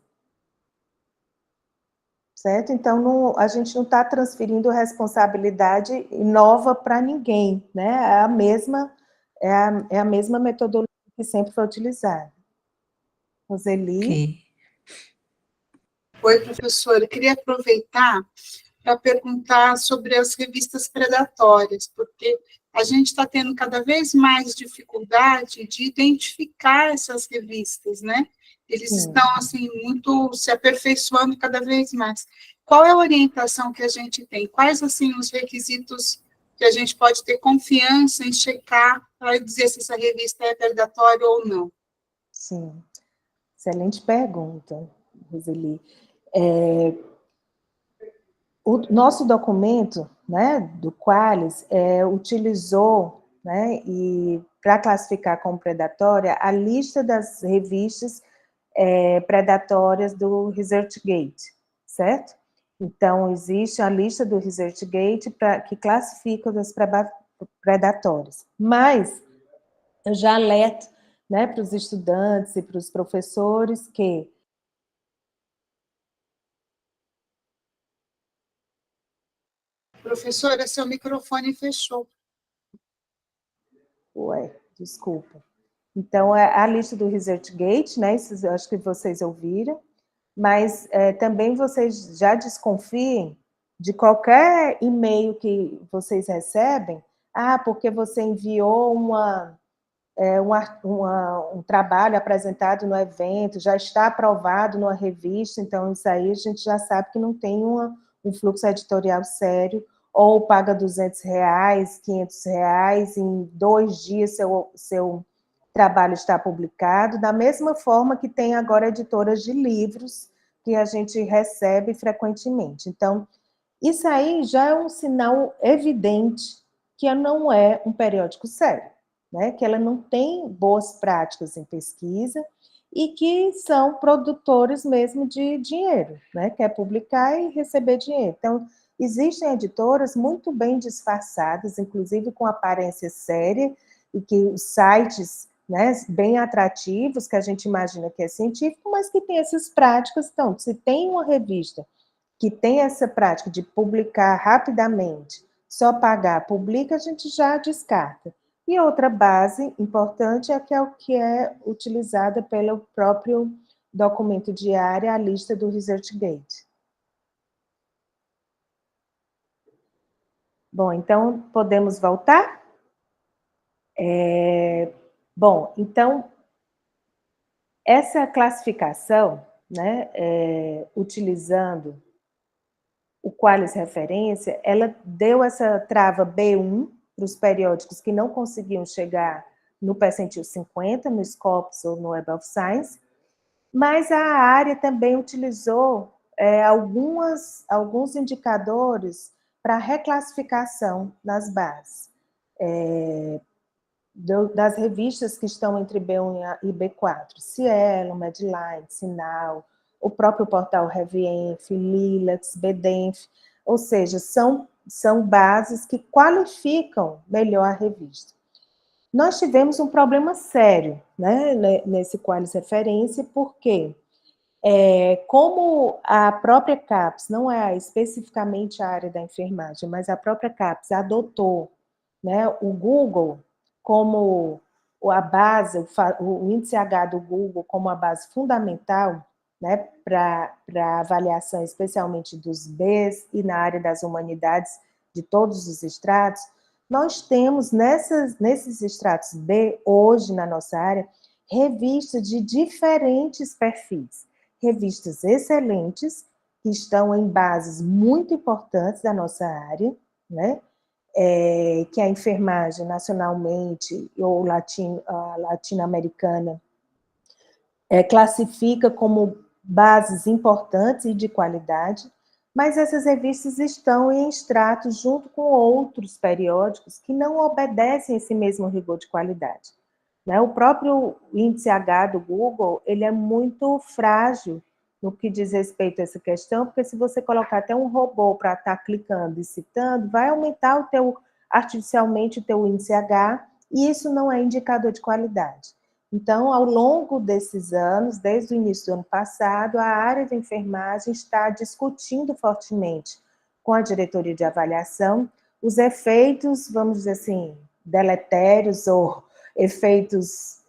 Certo? Então, a gente não está transferindo responsabilidade nova para ninguém, né? É a mesma metodologia que sempre foi utilizada. Roseli? Ok. Oi, professora. Eu queria aproveitar para perguntar sobre as revistas predatórias, porque a gente está tendo cada vez mais dificuldade de identificar essas revistas, né? Eles estão, assim, muito se aperfeiçoando cada vez mais. Qual é a orientação que a gente tem? Quais, assim, os requisitos que a gente pode ter confiança em checar para dizer se essa revista é predatória ou não? Sim, excelente pergunta, Roseli. O nosso documento, né, do Qualis, utilizou, né, e para classificar como predatória, a lista das revistas predatórias do ResearchGate, certo? Então, existe a lista do ResearchGate que classifica as predatórias. Mas, eu já alerto, né, para os estudantes e para os professores que Professora, seu microfone fechou. Ué, desculpa. Então, a lista do ResearchGate, né, isso eu acho que vocês ouviram, mas também vocês já desconfiem de qualquer e-mail que vocês recebem, porque você enviou um trabalho apresentado no evento, já está aprovado numa revista, então isso aí a gente já sabe que não tem um fluxo editorial sério, ou paga R$200, R$500, em 2 dias seu trabalho está publicado, da mesma forma que tem agora editoras de livros, que a gente recebe frequentemente. Então, isso aí já é um sinal evidente que não é um periódico sério, né? Que ela não tem boas práticas em pesquisa e que são produtores mesmo de dinheiro, né? Quer publicar e receber dinheiro. Então, existem editoras muito bem disfarçadas, inclusive com aparência séria, e que os sites, né, bem atrativos, que a gente imagina que é científico, mas que tem essas práticas. Então, se tem uma revista que tem essa prática de publicar rapidamente, só pagar, publica, a gente já descarta. E outra base importante é o que é utilizada pelo próprio documento diário, a lista do ResearchGate. Bom, então, podemos voltar? Bom, então, essa classificação, né, utilizando o Qualis Referência, ela deu essa trava B1 para os periódicos que não conseguiam chegar no percentil 50, no Scopus ou no Web of Science, mas a área também utilizou alguns indicadores para reclassificação nas bases. Das revistas que estão entre B1 e B4, Cielo, Medline, Sinal, o próprio portal Revienf, Lilacs, Bedenf, ou seja, são bases que qualificam melhor a revista. Nós tivemos um problema sério, né, nesse Qualis Referência, porque como a própria CAPES, não é especificamente a área da enfermagem, mas a própria CAPES adotou, né, o Google como a base, o índice H do Google como a base fundamental, né, para avaliação, especialmente dos Bs e na área das humanidades, de todos os estratos, nós temos nesses estratos B, hoje na nossa área, revistas de diferentes perfis, revistas excelentes, que estão em bases muito importantes da nossa área, né, que a enfermagem nacionalmente ou latino-americana classifica como bases importantes e de qualidade, mas essas revistas estão em extratos junto com outros periódicos que não obedecem esse mesmo rigor de qualidade. Né? O próprio índice H do Google, ele é muito frágil no que diz respeito a essa questão, porque se você colocar até um robô para estar clicando e citando, vai aumentar artificialmente o teu índice H, e isso não é indicador de qualidade. Então, ao longo desses anos, desde o início do ano passado, a área de enfermagem está discutindo fortemente com a diretoria de avaliação os efeitos, vamos dizer assim, deletérios ou efeitos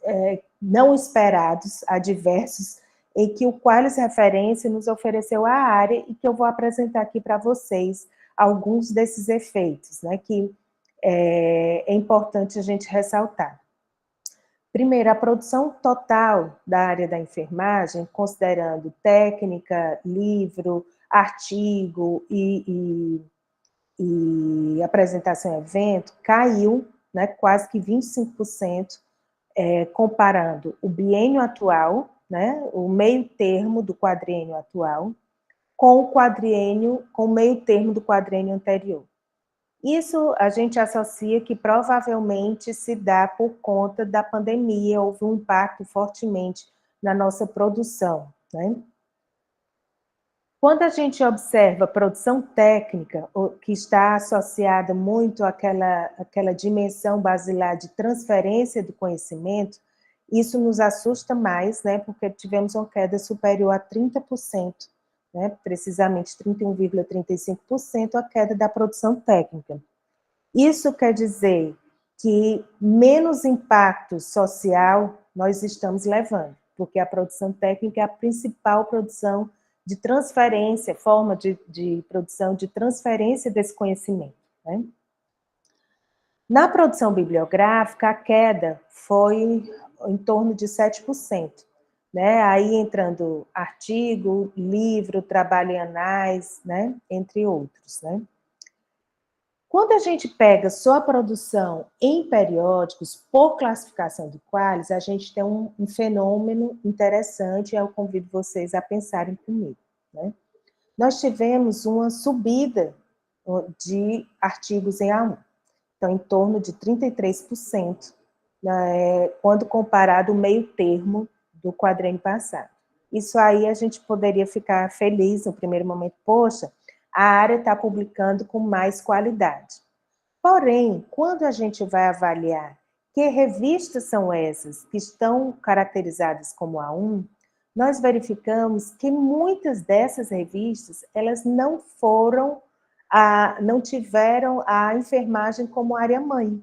não esperados, adversos, em que o Qualis Referência nos ofereceu à área e que eu vou apresentar aqui para vocês alguns desses efeitos, né, que é importante a gente ressaltar. Primeiro, a produção total da área da enfermagem, considerando técnica, livro, artigo e apresentação em evento, caiu, né, quase que 25%, comparando o biênio atual, né, o meio termo do quadriênio atual, com o meio termo do quadriênio anterior. Isso a gente associa que provavelmente se dá por conta da pandemia, houve um impacto fortemente na nossa produção, né? Quando a gente observa a produção técnica, que está associada muito àquela dimensão basilar de transferência do conhecimento, isso nos assusta mais, né, porque tivemos uma queda superior a 30%, né, precisamente 31,35% a queda da produção técnica. Isso quer dizer que menos impacto social nós estamos levando, porque a produção técnica é a principal produção de transferência, forma de produção de transferência desse conhecimento, né? Na produção bibliográfica, a queda foi em torno de 7%, né? Aí entrando artigo, livro, trabalho em anais, né? Entre outros, né? Quando a gente pega só a produção em periódicos, por classificação do Qualis, a gente tem um fenômeno interessante, e eu convido vocês a pensarem comigo, né? Nós tivemos uma subida de artigos em A1, então em torno de 33%, né, quando comparado o meio termo do quadrênio passado. Isso aí a gente poderia ficar feliz no primeiro momento, poxa, a área está publicando com mais qualidade. Porém, quando a gente vai avaliar que revistas são essas que estão caracterizadas como A1, nós verificamos que muitas dessas revistas, elas não tiveram a enfermagem como área-mãe.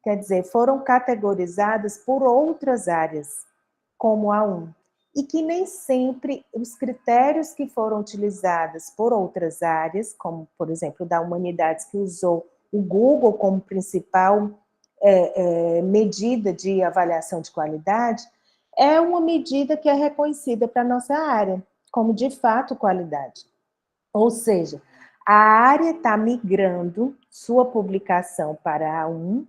Quer dizer, foram categorizadas por outras áreas, como A1. E que nem sempre os critérios que foram utilizados por outras áreas, como, por exemplo, da Humanidades, que usou o Google como principal medida de avaliação de qualidade, é uma medida que é reconhecida para a nossa área, como de fato qualidade. Ou seja, a área está migrando sua publicação para A1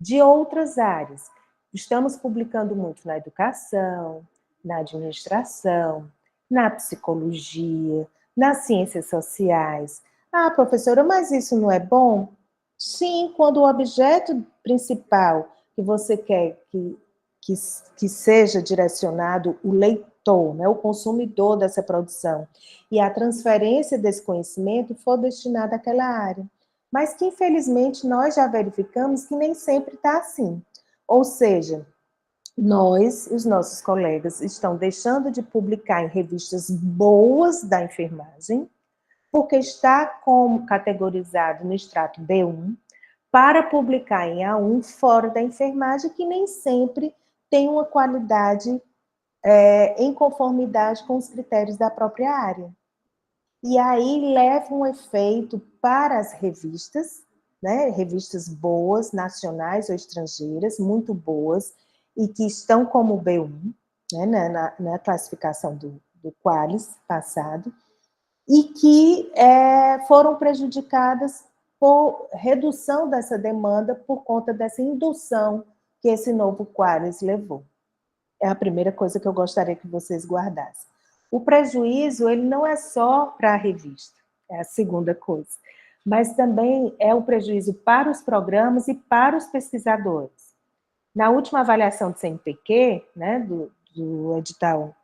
de outras áreas. Estamos publicando muito na educação, na administração, na psicologia, nas ciências sociais. Ah, professora, mas isso não é bom? Sim, quando o objeto principal que você quer que seja direcionado o leitor, né, o consumidor dessa produção, e a transferência desse conhecimento for destinada àquela área. Mas que, infelizmente, nós já verificamos que nem sempre está assim. Ou seja, nós, os nossos colegas, estão deixando de publicar em revistas boas da enfermagem, porque está como categorizado no extrato B1, para publicar em A1 fora da enfermagem, que nem sempre tem uma qualidade em conformidade com os critérios da própria área. E aí leva um efeito para as revistas, né? Revistas boas, nacionais ou estrangeiras, muito boas, e que estão como B1, né? na classificação do Qualis passado, e que foram prejudicadas por redução dessa demanda por conta dessa indução que esse novo Qualis levou. É a primeira coisa que eu gostaria que vocês guardassem. O prejuízo, ele não é só para a revista, é a segunda coisa, mas também é um prejuízo para os programas e para os pesquisadores. Na última avaliação do CNPq, né, do edital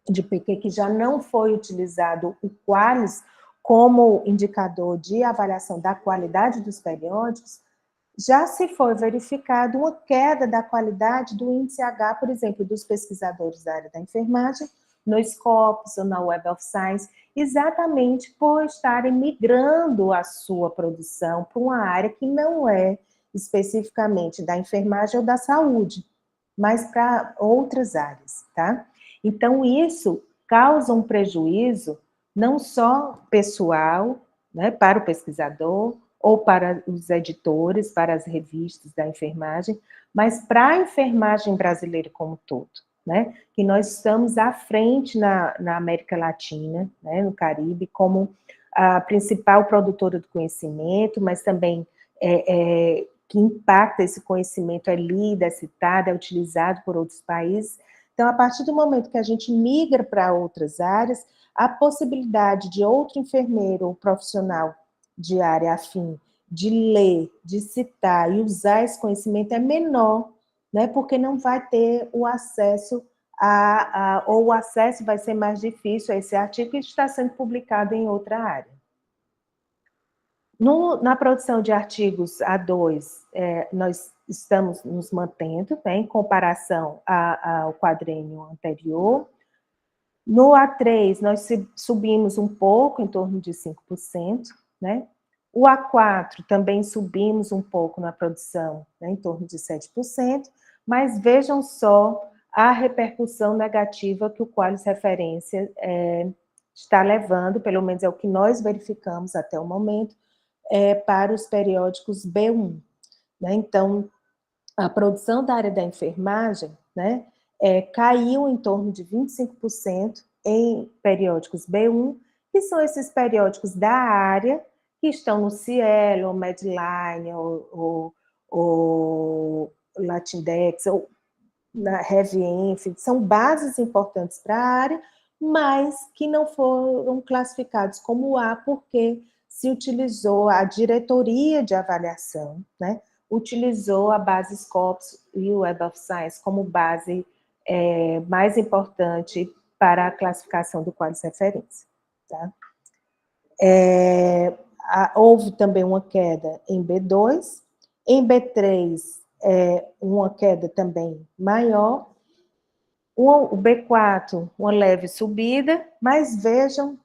de PQ, que já não foi utilizado o Qualis como indicador de avaliação da qualidade dos periódicos, já se foi verificado uma queda da qualidade do índice H, por exemplo, dos pesquisadores da área da enfermagem, no Scopus ou na Web of Science, exatamente por estarem migrando a sua produção para uma área que não é especificamente da enfermagem ou da saúde, mas para outras áreas, tá? Então, isso causa um prejuízo não só pessoal, né, para o pesquisador, ou para os editores, para as revistas da enfermagem, mas para a enfermagem brasileira como um todo, né? Que nós estamos à frente na América Latina, né, no Caribe, como a principal produtora do conhecimento, mas também que impacta esse conhecimento, é lido, é citado, é utilizado por outros países. Então, a partir do momento que a gente migra para outras áreas, a possibilidade de outro enfermeiro ou profissional de área afim de ler, de citar e usar esse conhecimento é menor, né? Porque não vai ter o acesso ou o acesso vai ser mais difícil a esse artigo que está sendo publicado em outra área. Na produção de artigos A2, nós estamos nos mantendo, né, em comparação ao quadrênio anterior. No A3, nós subimos um pouco, em torno de 5%, né? O A4 também subimos um pouco na produção, né, em torno de 7%, mas vejam só a repercussão negativa que o Qualis Referência está levando, pelo menos é o que nós verificamos até o momento, para os periódicos B1. Né? Então, a produção da área da enfermagem, né, caiu em torno de 25% em periódicos B1, que são esses periódicos da área que estão no Cielo, Medline, ou Latindex, ou na RevEnf, são bases importantes para a área, mas que não foram classificados como A, porque se utilizou a diretoria de avaliação, né? Utilizou a base Scopus e o Web of Science como base mais importante para a classificação do Qualis Referência. Tá? Houve também uma queda em B2, em B3, uma queda também maior, o B4, uma leve subida, mas vejam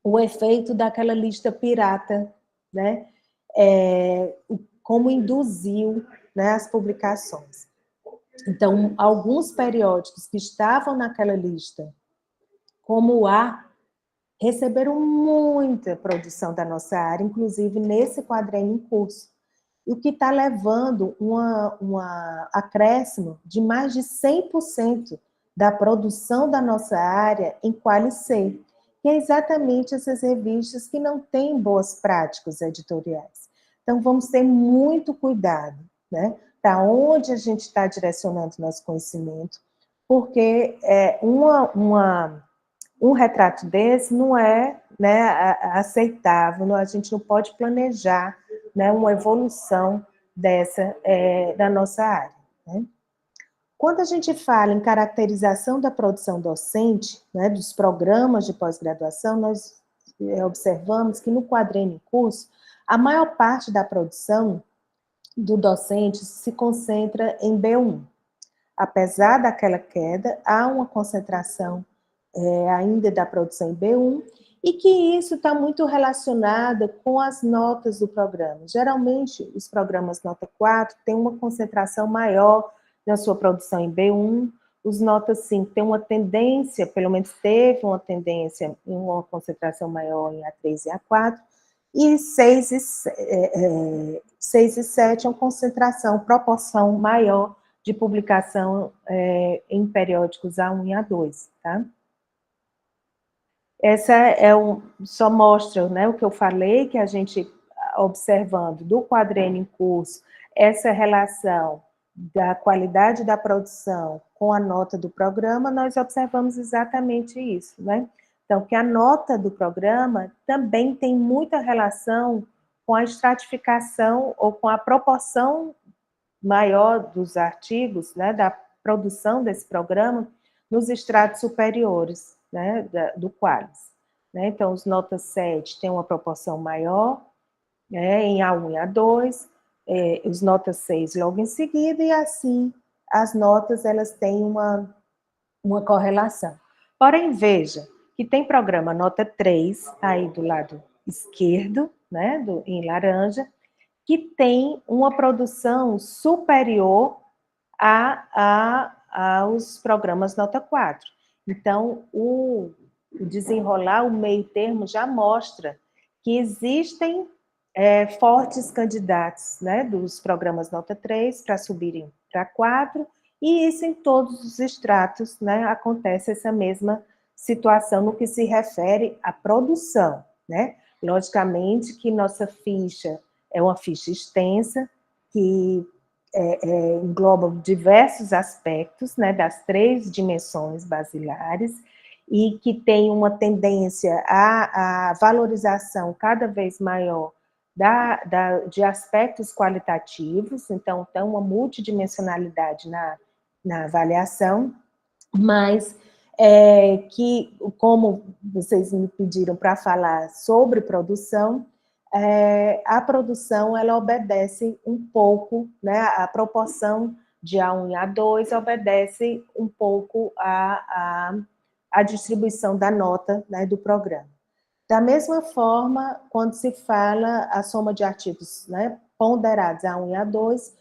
o efeito daquela lista pirata, né? Como induziu, né, as publicações. Então, alguns periódicos que estavam naquela lista, como o A, receberam muita produção da nossa área, inclusive nesse quadrênio em curso, o que está levando um acréscimo de mais de 100% da produção da nossa área em Qualis C, que é exatamente essas revistas que não têm boas práticas editoriais. Então, vamos ter muito cuidado, né, para onde a gente está direcionando nosso conhecimento, porque um retrato desse não é, né, aceitável, a gente não pode planejar, né, uma evolução dessa da nossa área. Né? Quando a gente fala em caracterização da produção docente, né, dos programas de pós-graduação, nós observamos que no quadrênio em curso, a maior parte da produção do docente se concentra em B1. Apesar daquela queda, há uma concentração ainda da produção em B1, e que isso está muito relacionado com as notas do programa. Geralmente, os programas nota 4 têm uma concentração maior na sua produção em B1, os notas 5 têm uma tendência, pelo menos teve uma tendência em uma concentração maior em A3 e A4, e 6 e 7 é uma concentração, proporção maior de publicação em periódicos A1 e A2, tá? Essa só mostra, né, o que eu falei, que a gente, observando do quadrênio em curso, essa relação da qualidade da produção com a nota do programa, nós observamos exatamente isso, né? Então, que a nota do programa também tem muita relação com a estratificação ou com a proporção maior dos artigos, né, da produção desse programa nos estratos superiores, né, do Qualis. Né? Então, os notas 7 têm uma proporção maior, né, em A1 e A2, os notas 6 logo em seguida, e assim as notas elas têm uma correlação. Porém, veja que tem programa nota 3, aí do lado esquerdo, né, em laranja, que tem uma produção superior aos programas nota 4. Então, o desenrolar, o meio termo já mostra que existem fortes candidatos, né, dos programas nota 3 para subirem para 4, e isso em todos os estratos, né, acontece essa mesma situação no que se refere à produção, né? Logicamente que nossa ficha é uma ficha extensa, que engloba diversos aspectos, né, das 3 dimensões basilares, e que tem uma tendência à valorização cada vez maior de aspectos qualitativos, então tem uma multidimensionalidade na avaliação, mas que, como vocês me pediram para falar sobre produção, a produção ela obedece um pouco, né, a proporção de A1 e A2 obedece um pouco à distribuição da nota, né, do programa. Da mesma forma, quando se fala a soma de artigos, né, ponderados A1 e A2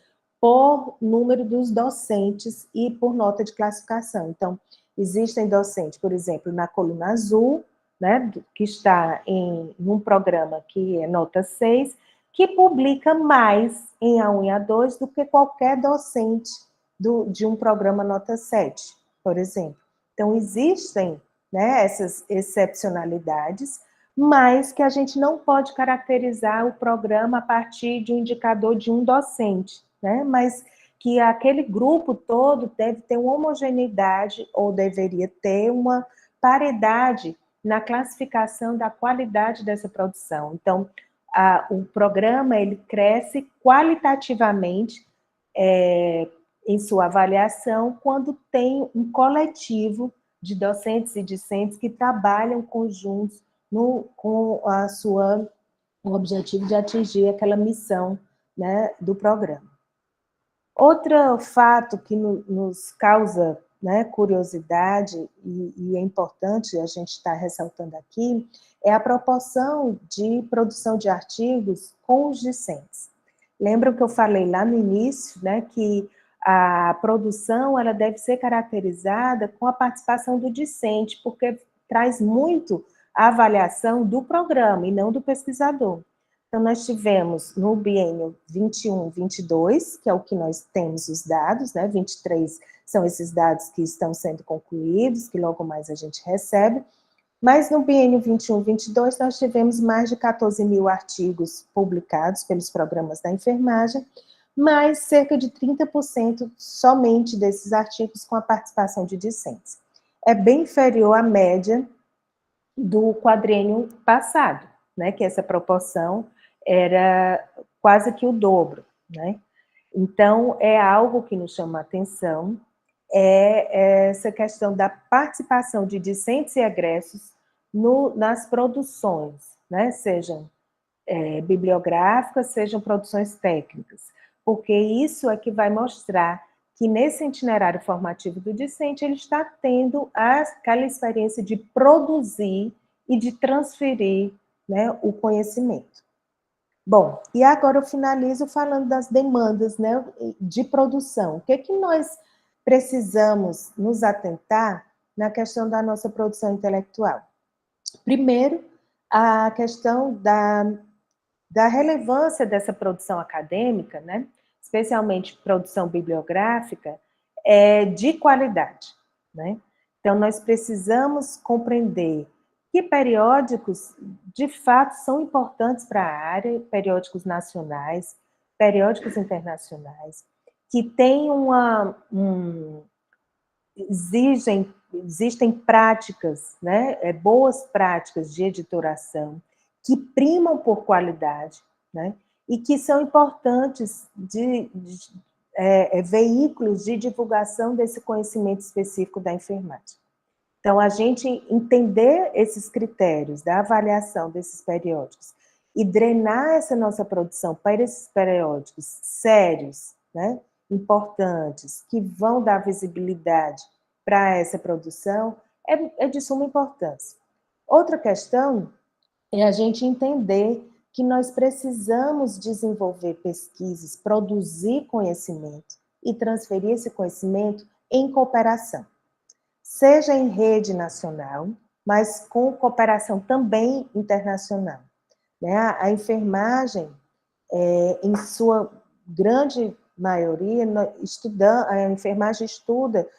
por número dos docentes e por nota de classificação. Então, existem docentes, por exemplo, na coluna azul, né, que está em um programa que é nota 6, que publica mais em A1 e A2 do que qualquer docente de um programa nota 7, por exemplo. Então, existem, né, essas excepcionalidades, mas que a gente não pode caracterizar o programa a partir de um indicador de um docente, né, mas que aquele grupo todo deve ter uma homogeneidade ou deveria ter uma paridade na classificação da qualidade dessa produção. Então, o programa ele cresce qualitativamente em sua avaliação quando tem um coletivo de docentes e discentes que trabalham conjuntos com o objetivo de atingir aquela missão, né, do programa. Outro fato que nos causa, né, curiosidade, e é importante a gente estar ressaltando aqui, é a proporção de produção de artigos com os discentes. Lembram que eu falei lá no início, né, que a produção ela deve ser caracterizada com a participação do discente, porque traz muito a avaliação do programa e não do pesquisador. Então, nós tivemos no biênio 21, 22, que é o que nós temos os dados, né? 23 são esses dados que estão sendo concluídos, que logo mais a gente recebe, mas no biênio 21, 22, nós tivemos mais de 14 mil artigos publicados pelos programas da enfermagem, mas cerca de 30% somente desses artigos com a participação de discentes. É bem inferior à média do quadriênio passado, né? Que essa proporção era quase que o dobro, né? Então, é algo que nos chama a atenção, essa questão da participação de discentes e egressos nas produções, né? Sejam bibliográficas, sejam produções técnicas, porque isso é que vai mostrar que nesse itinerário formativo do discente ele está tendo aquela experiência de produzir e de transferir, né, o conhecimento. Bom, e agora eu finalizo falando das demandas, né, de produção. O que é que nós precisamos nos atentar na questão da nossa produção intelectual? Primeiro, a questão da relevância dessa produção acadêmica, né, especialmente produção bibliográfica, de qualidade, né? Então, nós precisamos compreender que periódicos, de fato, são importantes para a área, periódicos nacionais, periódicos internacionais, que têm existem práticas, né, boas práticas de editoração, que primam por qualidade, né, e que são importantes veículos de divulgação desse conhecimento específico da enfermagem. Então, a gente entender esses critérios da avaliação desses periódicos e drenar essa nossa produção para esses periódicos sérios, né, importantes, que vão dar visibilidade para essa produção, é de suma importância. Outra questão é a gente entender que nós precisamos desenvolver pesquisas, produzir conhecimento e transferir esse conhecimento em cooperação. Seja em rede nacional, mas com cooperação também internacional. Né? A enfermagem, em sua grande maioria, a enfermagem estuda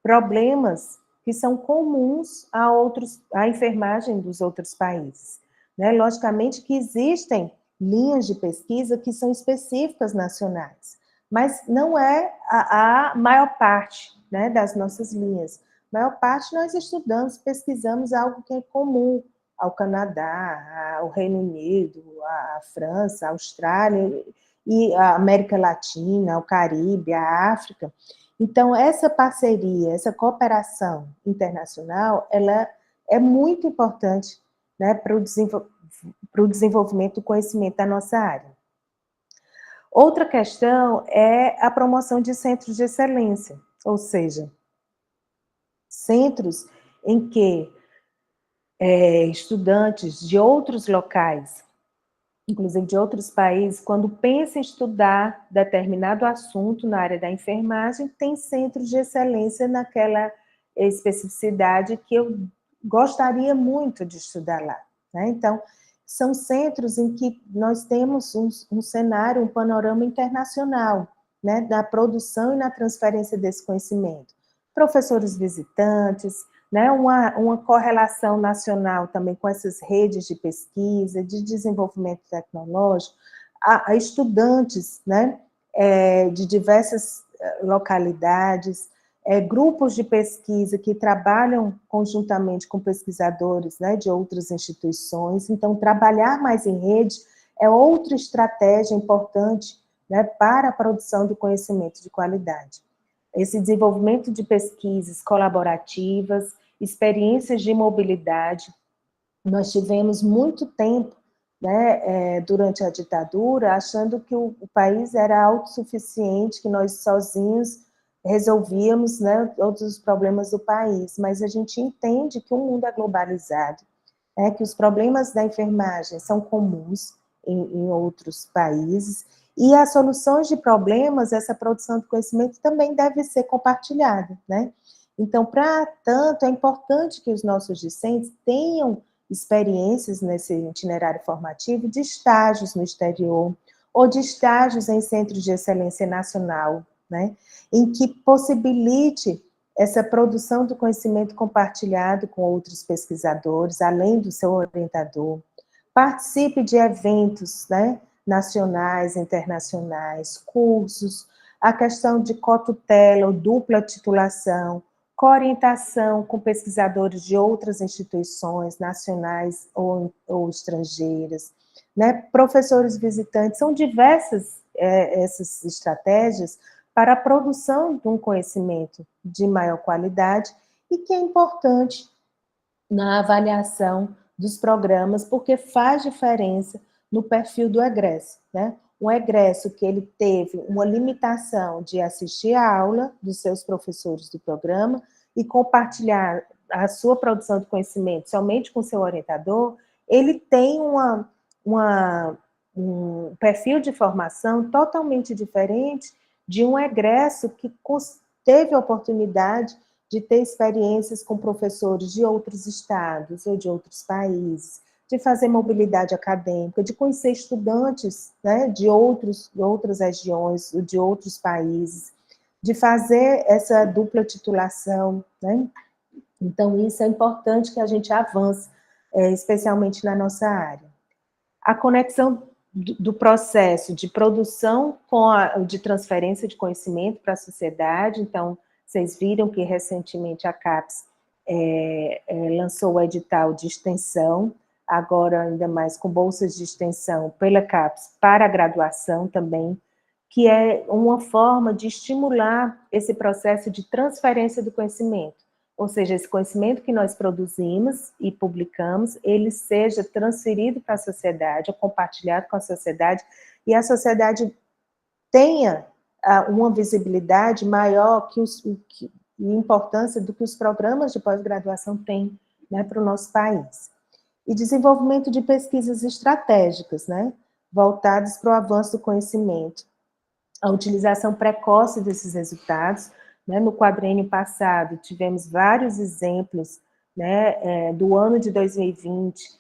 problemas que são comuns à enfermagem dos outros países. Né? Logicamente que existem linhas de pesquisa que são específicas nacionais, mas não é a maior parte, né, das nossas linhas. A maior parte nós estudamos, pesquisamos algo que é comum ao Canadá, ao Reino Unido, à França, à Austrália, e a América Latina, o Caribe, a África. Então, essa parceria, essa cooperação internacional, ela é muito importante, né, para o desenvolvimento do conhecimento da nossa área. Outra questão é a promoção de centros de excelência, ou seja, centros em que estudantes de outros locais, inclusive de outros países, quando pensam em estudar determinado assunto na área da enfermagem, tem centros de excelência naquela especificidade que eu gostaria muito de estudar lá, né? Então, são centros em que nós temos um cenário, um panorama internacional, né, na produção e na transferência desse conhecimento. Professores visitantes, né, uma correlação nacional também com essas redes de pesquisa, de desenvolvimento tecnológico, a estudantes, né, de diversas localidades, grupos de pesquisa que trabalham conjuntamente com pesquisadores, né, de outras instituições. Então, trabalhar mais em rede é outra estratégia importante, né, para a produção do conhecimento de qualidade. Esse desenvolvimento de pesquisas colaborativas, experiências de mobilidade. Nós tivemos muito tempo, né, durante a ditadura, achando que o país era autossuficiente, que nós sozinhos resolvíamos, né, todos os problemas do país, mas a gente entende que o mundo é globalizado, né, que os problemas da enfermagem são comuns em outros países, e as soluções de problemas, essa produção de conhecimento também deve ser compartilhada, né? Então, para tanto, é importante que os nossos discentes tenham experiências nesse itinerário formativo de estágios no exterior, ou de estágios em centros de excelência nacional, né, em que possibilite essa produção do conhecimento compartilhado com outros pesquisadores, além do seu orientador. Participe de eventos, né, nacionais, internacionais, cursos, a questão de cotutela ou dupla titulação, coorientação com pesquisadores de outras instituições nacionais ou estrangeiras, né? Professores visitantes, são diversas essas estratégias para a produção de um conhecimento de maior qualidade e que é importante na avaliação dos programas, porque faz diferença no perfil do egresso, né? Um egresso que ele teve uma limitação de assistir a aula dos seus professores do programa e compartilhar a sua produção de conhecimento somente com seu orientador, ele tem um perfil de formação totalmente diferente de um egresso que teve a oportunidade de ter experiências com professores de outros estados ou de outros países, de fazer mobilidade acadêmica, de conhecer estudantes, né, de outras regiões, de outros países, de fazer essa dupla titulação, né? Então, isso é importante que a gente avance, especialmente na nossa área. A conexão do processo de produção com de transferência de conhecimento para a sociedade. Então, vocês viram que recentemente a CAPES lançou o edital de extensão, agora ainda mais com bolsas de extensão pela CAPES para a graduação também, que é uma forma de estimular esse processo de transferência do conhecimento. Ou seja, esse conhecimento que nós produzimos e publicamos, ele seja transferido para a sociedade, ou compartilhado com a sociedade, e a sociedade tenha uma visibilidade maior e importância do que os programas de pós-graduação têm, né, para o nosso país. E desenvolvimento de pesquisas estratégicas, né, voltadas para o avanço do conhecimento. A utilização precoce desses resultados, né, no quadriênio passado, tivemos vários exemplos, né, do ano de 2020,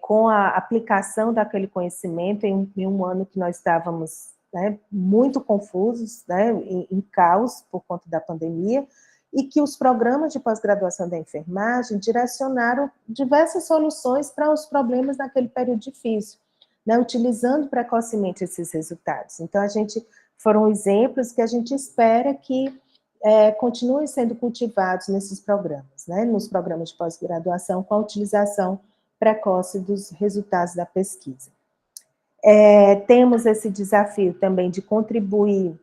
com a aplicação daquele conhecimento em um ano que nós estávamos, né, muito confusos, né, em caos por conta da pandemia, e que os programas de pós-graduação da enfermagem direcionaram diversas soluções para os problemas naquele período difícil, né, utilizando precocemente esses resultados. Então, foram exemplos que a gente espera que continuem sendo cultivados nesses programas, né, nos programas de pós-graduação, com a utilização precoce dos resultados da pesquisa. Temos esse desafio também de contribuir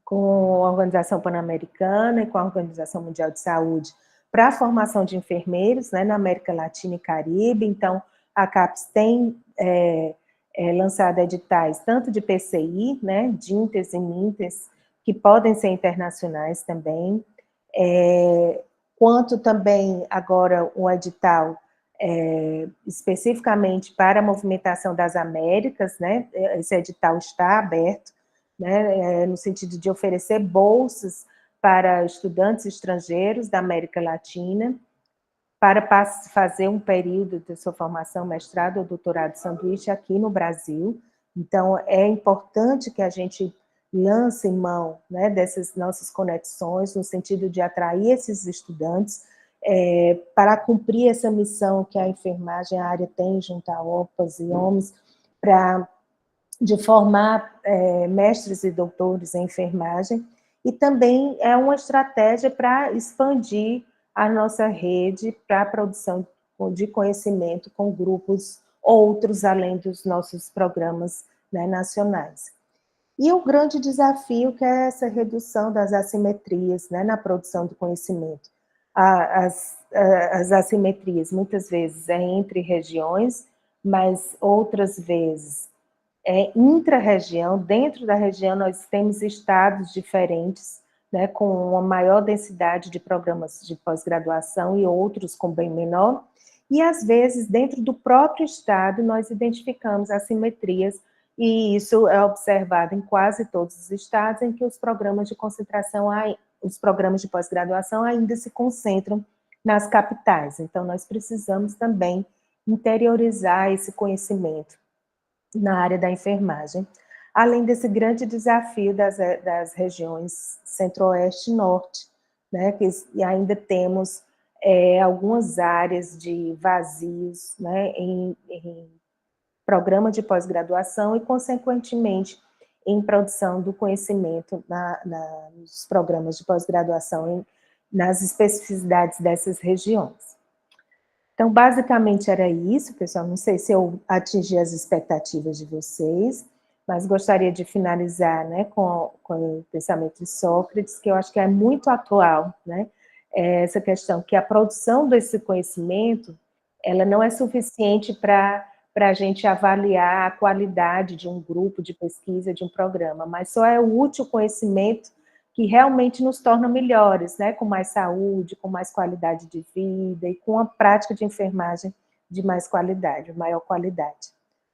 com a Organização Pan-Americana e com a Organização Mundial de Saúde para a formação de enfermeiros, né, na América Latina e Caribe. Então, a CAPES tem lançado editais tanto de PCI, né, DINTES e MINTES, que podem ser internacionais também, quanto também agora um edital especificamente para a movimentação das Américas, né, esse edital está aberto, né, no sentido de oferecer bolsas para estudantes estrangeiros da América Latina, para fazer um período de sua formação, mestrado ou doutorado sanduíche aqui no Brasil. Então, é importante que a gente lance mão, né, dessas nossas conexões, no sentido de atrair esses estudantes para cumprir essa missão que a enfermagem, a área tem junto a OPAS e OMS, de formar mestres e doutores em enfermagem, e também é uma estratégia para expandir a nossa rede para a produção de conhecimento com grupos outros, além dos nossos programas, né, nacionais. E o grande desafio que é essa redução das assimetrias, né, na produção do conhecimento. As assimetrias, muitas vezes, entre regiões, mas outras vezes intra-região. Dentro da região, nós temos estados diferentes, né, com uma maior densidade de programas de pós-graduação e outros com bem menor, e às vezes, dentro do próprio estado, nós identificamos assimetrias, e isso é observado em quase todos os estados, em que os programas de concentração, os programas de pós-graduação ainda se concentram nas capitais. Então, nós precisamos também interiorizar esse conhecimento na área da enfermagem, além desse grande desafio das regiões centro-oeste e norte, né, e ainda temos algumas áreas de vazios, né, em programa de pós-graduação e, consequentemente, em produção do conhecimento nos programas de pós-graduação, nas especificidades dessas regiões. Então, basicamente era isso, pessoal. Não sei se eu atingi as expectativas de vocês, mas gostaria de finalizar, né, com o pensamento de Sócrates, que eu acho que é muito atual, né, essa questão que a produção desse conhecimento, ela não é suficiente para a gente avaliar a qualidade de um grupo de pesquisa, de um programa, mas só é útil o conhecimento que realmente nos torna melhores, né, com mais saúde, com mais qualidade de vida e com a prática de enfermagem de mais qualidade, maior qualidade.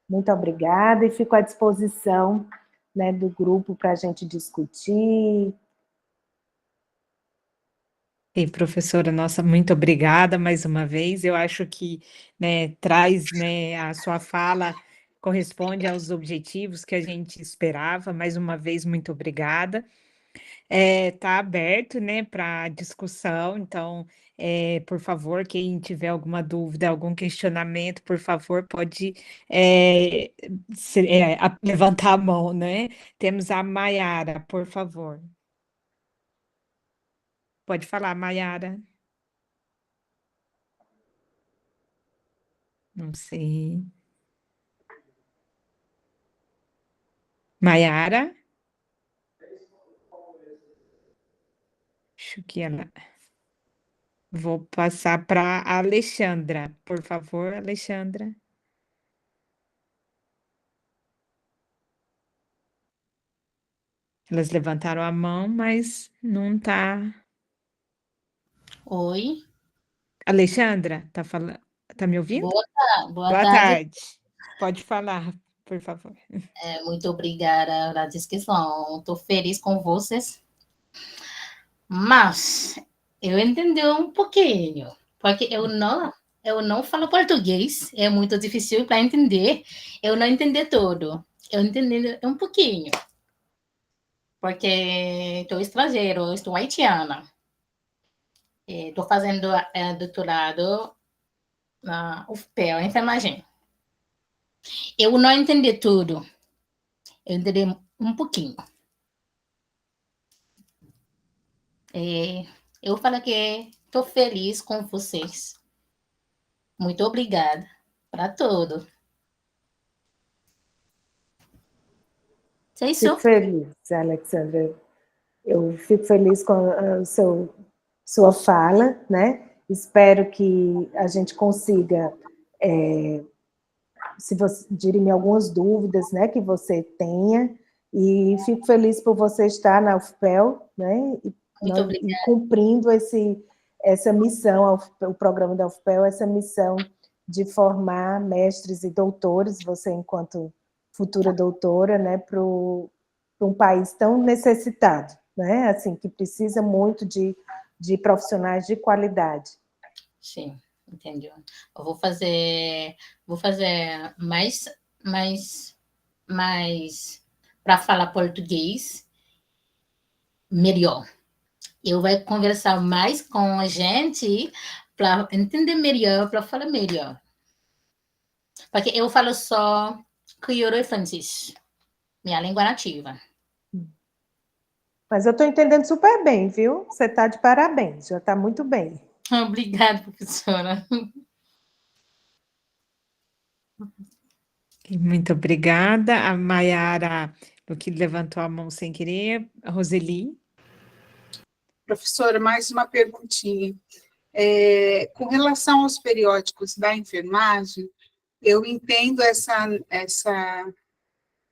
Muito obrigada e fico à disposição, né, do grupo para a gente discutir. E professora, nossa, muito obrigada mais uma vez. Eu acho que, né, traz, né, a sua fala corresponde aos objetivos que a gente esperava. Mais uma vez, muito obrigada. Tá aberto, né, para discussão, então, por favor, quem tiver alguma dúvida, algum questionamento, por favor, pode levantar a mão, né? Temos a Maiara, por favor. Pode falar, Maiara. Não sei. Maiara? Acho que ela. Vou passar para a Alexandra, por favor, Alexandra. Elas levantaram a mão, mas não tá. Oi, Alexandra, tá me ouvindo? boa Boa tarde. tarde. Pode falar, por favor. Muito obrigada pela discussão. Estou feliz com vocês. Mas eu entendi um pouquinho, porque eu não falo português, é muito difícil para entender. Eu não entendi tudo. Eu entendi um pouquinho, porque estou estrangeiro, estou haitiana. Estou fazendo doutorado na UFPEL, em enfermagem. Eu não entendi tudo. Eu entendi um pouquinho. Eu falo que estou feliz com vocês. Muito obrigada para tudo. É isso. Fico feliz, Alexandra. Eu fico feliz com a sua fala, né? Espero que a gente consiga, se você dirimir algumas dúvidas, né, que você tenha, e fico feliz por você estar na UFPEL, né, e cumprindo essa missão, o programa da UFPEL, essa missão de formar mestres e doutores, você enquanto futura doutora, né, para um país tão necessitado, né, assim, que precisa muito de profissionais de qualidade. Sim, entendeu? Eu vou fazer mais para falar português melhor. Eu vou conversar mais com a gente para entender melhor, para falar melhor. Porque eu falo só crioulo e francês, minha língua nativa. Mas eu estou entendendo super bem, viu? Você está de parabéns, já está muito bem. Obrigada, professora. Muito obrigada. A Mayara, que levantou a mão sem querer. A Roseli. Professora, mais uma perguntinha. Com relação aos periódicos da enfermagem, eu entendo essa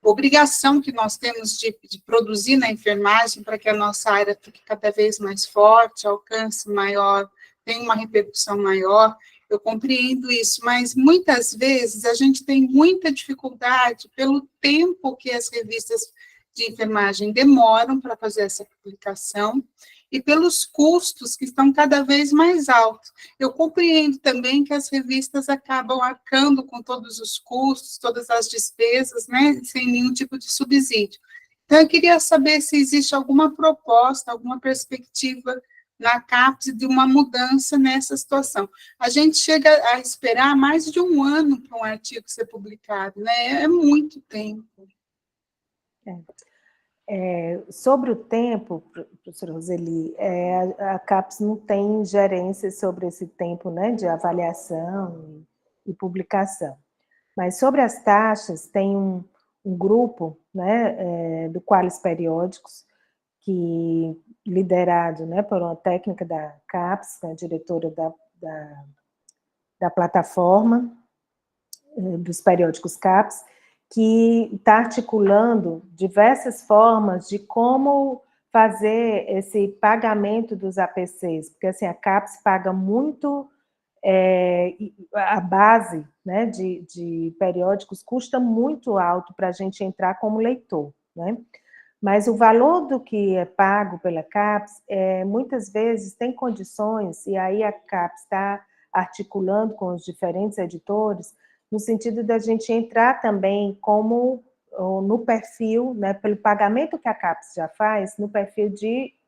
obrigação que nós temos de produzir na enfermagem para que a nossa área fique cada vez mais forte, alcance maior, tenha uma repercussão maior. Eu compreendo isso, mas muitas vezes a gente tem muita dificuldade pelo tempo que as revistas de enfermagem demoram para fazer essa publicação e pelos custos que estão cada vez mais altos. Eu compreendo também que as revistas acabam arcando com todos os custos, todas as despesas, né, sem nenhum tipo de subsídio. Então, eu queria saber se existe alguma proposta, alguma perspectiva na CAPES de uma mudança nessa situação. A gente chega a esperar mais de um ano para um artigo ser publicado, né? É muito tempo. Sobre o tempo, professora Roseli, a CAPES não tem gerência sobre esse tempo, né, de avaliação e publicação. Mas sobre as taxas, tem um grupo, né, do Qualis Periódicos, que liderado, né, por uma técnica da CAPES, a diretora da plataforma dos periódicos CAPES, que está articulando diversas formas de como fazer esse pagamento dos APCs, porque assim, a CAPES paga muito, a base, né, de periódicos custa muito alto para a gente entrar como leitor, né? Mas o valor do que é pago pela CAPES, muitas vezes tem condições, e aí a CAPES está articulando com os diferentes editores, no sentido da gente entrar também como no perfil, né, pelo pagamento que a CAPES já faz, no perfil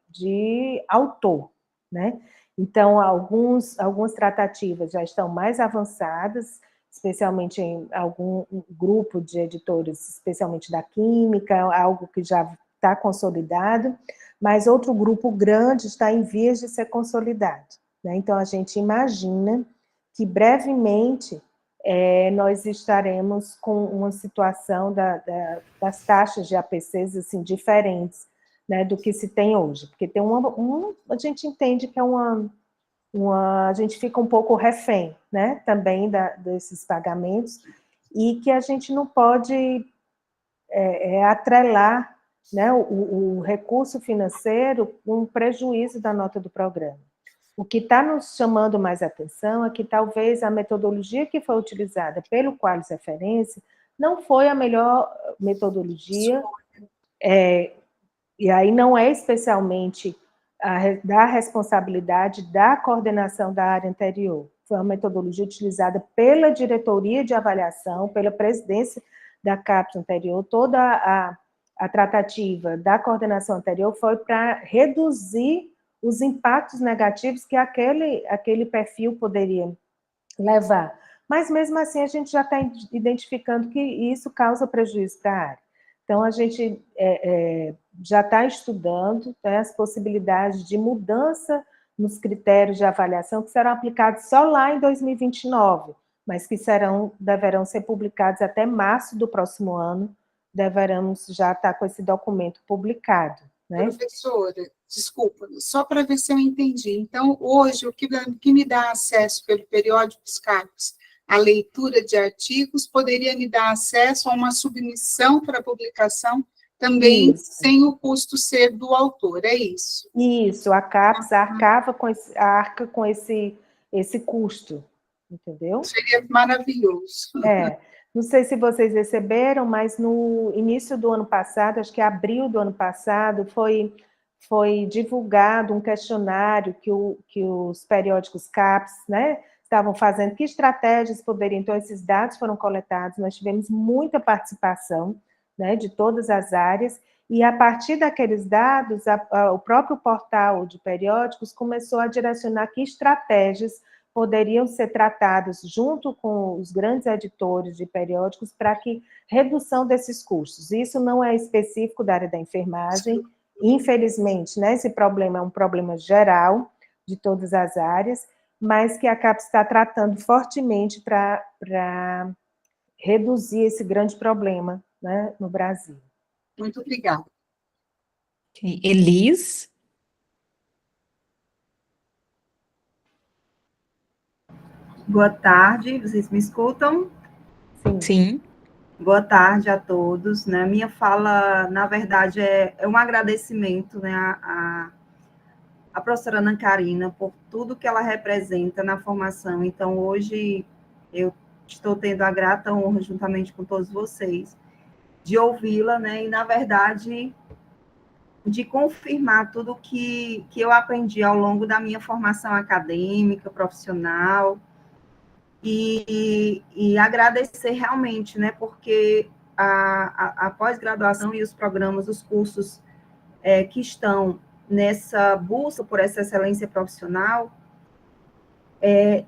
de autor, né? Então, algumas tratativas já estão mais avançadas, especialmente em algum grupo de editores, especialmente da química, algo que já está consolidado, mas outro grupo grande está em vias de ser consolidado, né? Então, a gente imagina que brevemente nós estaremos com uma situação das taxas de APCs assim, diferentes, né, do que se tem hoje, porque tem a gente entende que a gente fica um pouco refém, né, também desses pagamentos, e que a gente não pode atrelar, né, o recurso financeiro com um prejuízo da nota do programa. O que está nos chamando mais atenção é que talvez a metodologia que foi utilizada pelo Qualis Referência não foi a melhor metodologia, e aí não é especialmente da responsabilidade da coordenação da área anterior. Foi uma metodologia utilizada pela diretoria de avaliação, pela presidência da CAPES anterior, toda a tratativa da coordenação anterior foi para reduzir os impactos negativos que aquele perfil poderia levar. Mas, mesmo assim, a gente já está identificando que isso causa prejuízo para a área. Então, a gente já está estudando, né, as possibilidades de mudança nos critérios de avaliação que serão aplicados só lá em 2029, mas que deverão ser publicados até março do próximo ano, deveremos já estar com esse documento publicado, né? Professora, desculpa, só para ver se eu entendi. Então, hoje, o que me dá acesso pelo periódico CAPES à leitura de artigos, poderia me dar acesso a uma submissão para publicação também Isso. sem o custo ser do autor, é isso? Isso, a CAPES arca com esse custo, entendeu? Seria maravilhoso. Não sei se vocês receberam, mas no início do ano passado, acho que abril do ano passado, foi divulgado um questionário que os periódicos CAPES, né, estavam fazendo, que estratégias poderiam, então esses dados foram coletados, nós tivemos muita participação, né, de todas as áreas, e a partir daqueles dados, o próprio portal de periódicos começou a direcionar que estratégias poderiam ser tratadas junto com os grandes editores de periódicos para que redução desses custos. Isso não é específico da área da enfermagem, infelizmente, né, esse problema é um problema geral de todas as áreas, mas que a CAPES está tratando fortemente para reduzir esse grande problema, né, no Brasil. Muito obrigada. Okay. Elis? Boa tarde, vocês me escutam? Sim. Boa tarde a todos, né? Minha fala, na verdade, é um agradecimento, né, a professora Ana Karina por tudo que ela representa na formação. Então, hoje, eu estou tendo a grata honra, juntamente com todos vocês, de ouvi-la, né, e, na verdade, de confirmar tudo que eu aprendi ao longo da minha formação acadêmica, profissional, e agradecer realmente, né, porque a pós-graduação e os programas, os cursos que estão nessa busca por essa excelência profissional,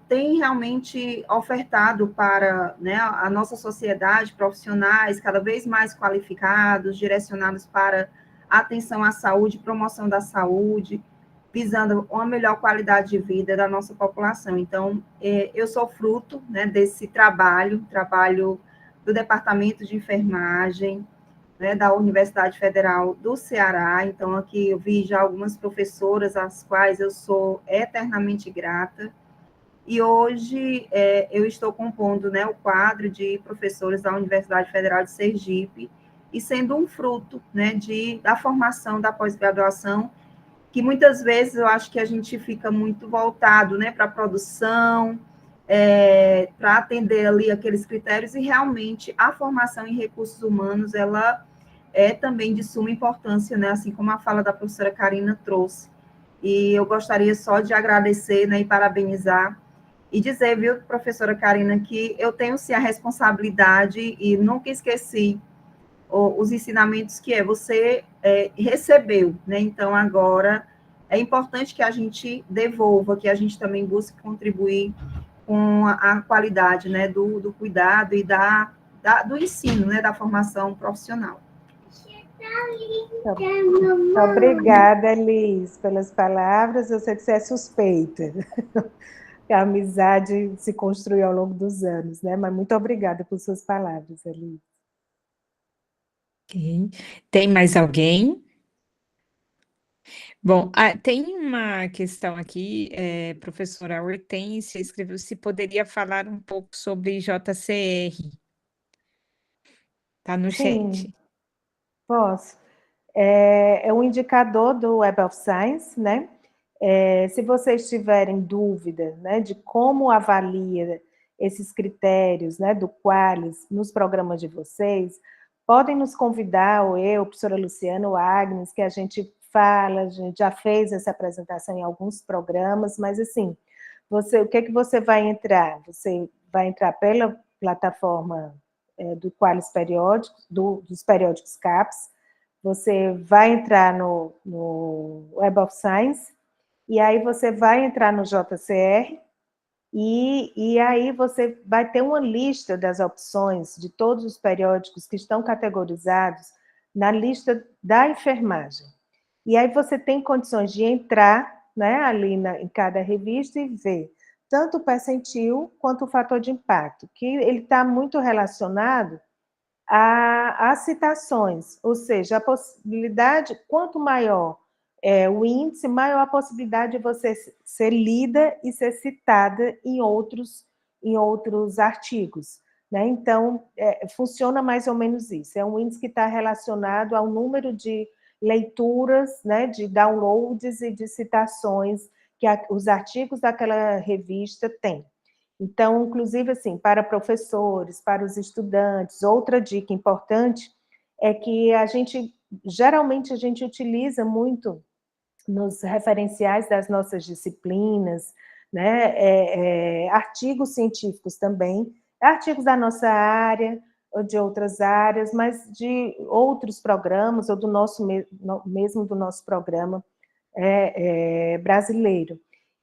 tem realmente ofertado para, né, a nossa sociedade profissionais cada vez mais qualificados, direcionados para a atenção à saúde, promoção da saúde, visando uma melhor qualidade de vida da nossa população. Então, eu sou fruto, né, desse trabalho do Departamento de Enfermagem, né, da Universidade Federal do Ceará. Então, aqui eu vi já algumas professoras, às quais eu sou eternamente grata, e hoje eu estou compondo, né, o quadro de professores da Universidade Federal de Sergipe, e sendo um fruto, né, da formação da pós-graduação, que muitas vezes eu acho que a gente fica muito voltado, né, para a produção, para atender ali aqueles critérios, e realmente a formação em recursos humanos, ela é também de suma importância, né, assim como a fala da professora Karina trouxe. E eu gostaria só de agradecer, né, e parabenizar, e dizer, viu, professora Karina, que eu tenho sim a responsabilidade, e nunca esqueci os ensinamentos que você recebeu, né? Então, agora, é importante que a gente devolva, que a gente também busque contribuir com a qualidade, né, do cuidado e do ensino, né, da formação profissional. Obrigada, Elis, pelas palavras. Eu sei que você é suspeita. A amizade se construiu ao longo dos anos, né? Mas muito obrigada por suas palavras, Elis. Okay. Tem mais alguém? Bom, tem uma questão aqui, professora Hortência escreveu se poderia falar um pouco sobre JCR. Está no Sim, chat. posso. É um indicador do Web of Science, né? Se vocês tiverem dúvida, né, de como avalia esses critérios, né, do Qualis nos programas de vocês, podem nos convidar, ou eu, professora Luciana, ou Agnes, que a gente fala, a gente já fez essa apresentação em alguns programas, mas assim, o que você vai entrar? Você vai entrar pela plataforma do Qualis Periódicos, dos periódicos CAPES, você vai entrar no Web of Science, e aí você vai entrar no JCR, e aí você vai ter uma lista das opções de todos os periódicos que estão categorizados na lista da enfermagem. E aí você tem condições de entrar, né, ali em cada revista e ver tanto o percentil quanto o fator de impacto, que ele está muito relacionado às citações, ou seja, a possibilidade, quanto maior o índice, maior a possibilidade de você ser lida e ser citada em outros artigos. Né? Então, funciona mais ou menos isso. É um índice que está relacionado ao número de leituras, né, de downloads e de citações que os artigos daquela revista têm. Então, inclusive, assim, para professores, para os estudantes, outra dica importante é que geralmente a gente utiliza muito nos referenciais das nossas disciplinas, né, artigos científicos também, artigos da nossa área, ou de outras áreas, mas de outros programas, ou do nosso mesmo do nosso programa brasileiro.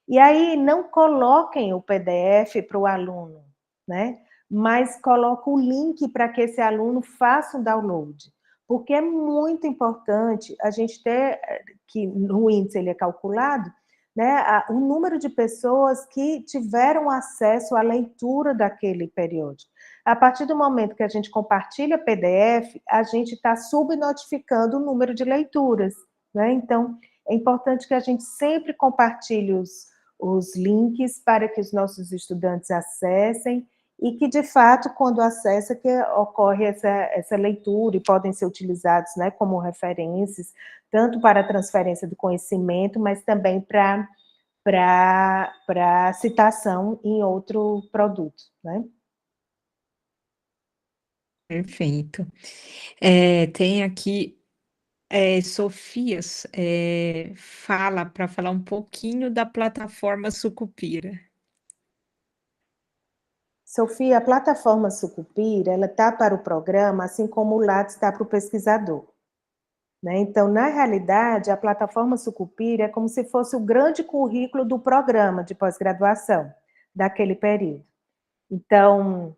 E aí, não coloquem o PDF para o aluno, né? Mas coloque o link para que esse aluno faça o download. Porque é muito importante a gente ter, que no índice ele é calculado, né, o número de pessoas que tiveram acesso à leitura daquele periódico. A partir do momento que a gente compartilha PDF, a gente está subnotificando o número de leituras, né? Então, é importante que a gente sempre compartilhe os links para que os nossos estudantes acessem e que, de fato, quando acessa, que ocorre essa leitura e podem ser utilizados, né, como referências, tanto para a transferência do conhecimento, mas também para citação em outro produto, né? Perfeito. Tem aqui Sofia fala para falar um pouquinho da plataforma Sucupira. Sofia, a plataforma Sucupira, ela está para o programa, assim como o Lattes está para o pesquisador. Né? Então, na realidade, a plataforma Sucupira é como se fosse o grande currículo do programa de pós-graduação daquele período. Então,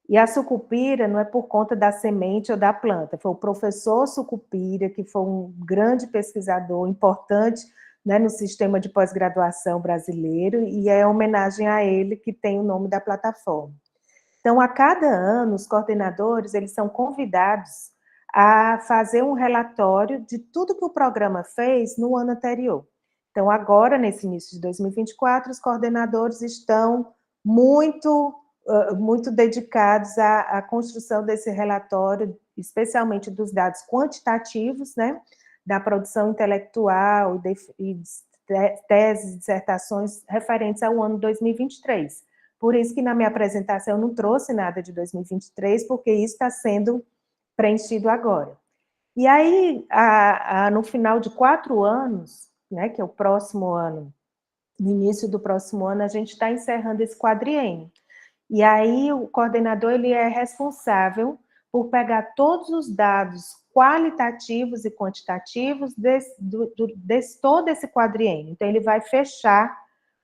e a Sucupira não é por conta da semente ou da planta, foi o professor Sucupira, que foi um grande pesquisador importante, né, no sistema de pós-graduação brasileiro, e é homenagem a ele que tem o nome da plataforma. Então, a cada ano, os coordenadores eles são convidados a fazer um relatório de tudo que o programa fez no ano anterior. Então, agora, nesse início de 2024, os coordenadores estão muito dedicados à construção desse relatório, especialmente dos dados quantitativos, né, da produção intelectual e teses, dissertações referentes ao ano 2023. Por isso que na minha apresentação eu não trouxe nada de 2023, porque isso está sendo preenchido agora. E aí, no final de 4 anos, né, que é o próximo ano, no início do próximo ano, a gente está encerrando esse quadriênio. E aí o coordenador ele é responsável por pegar todos os dados qualitativos e quantitativos de todo esse quadriênio. Então, ele vai fechar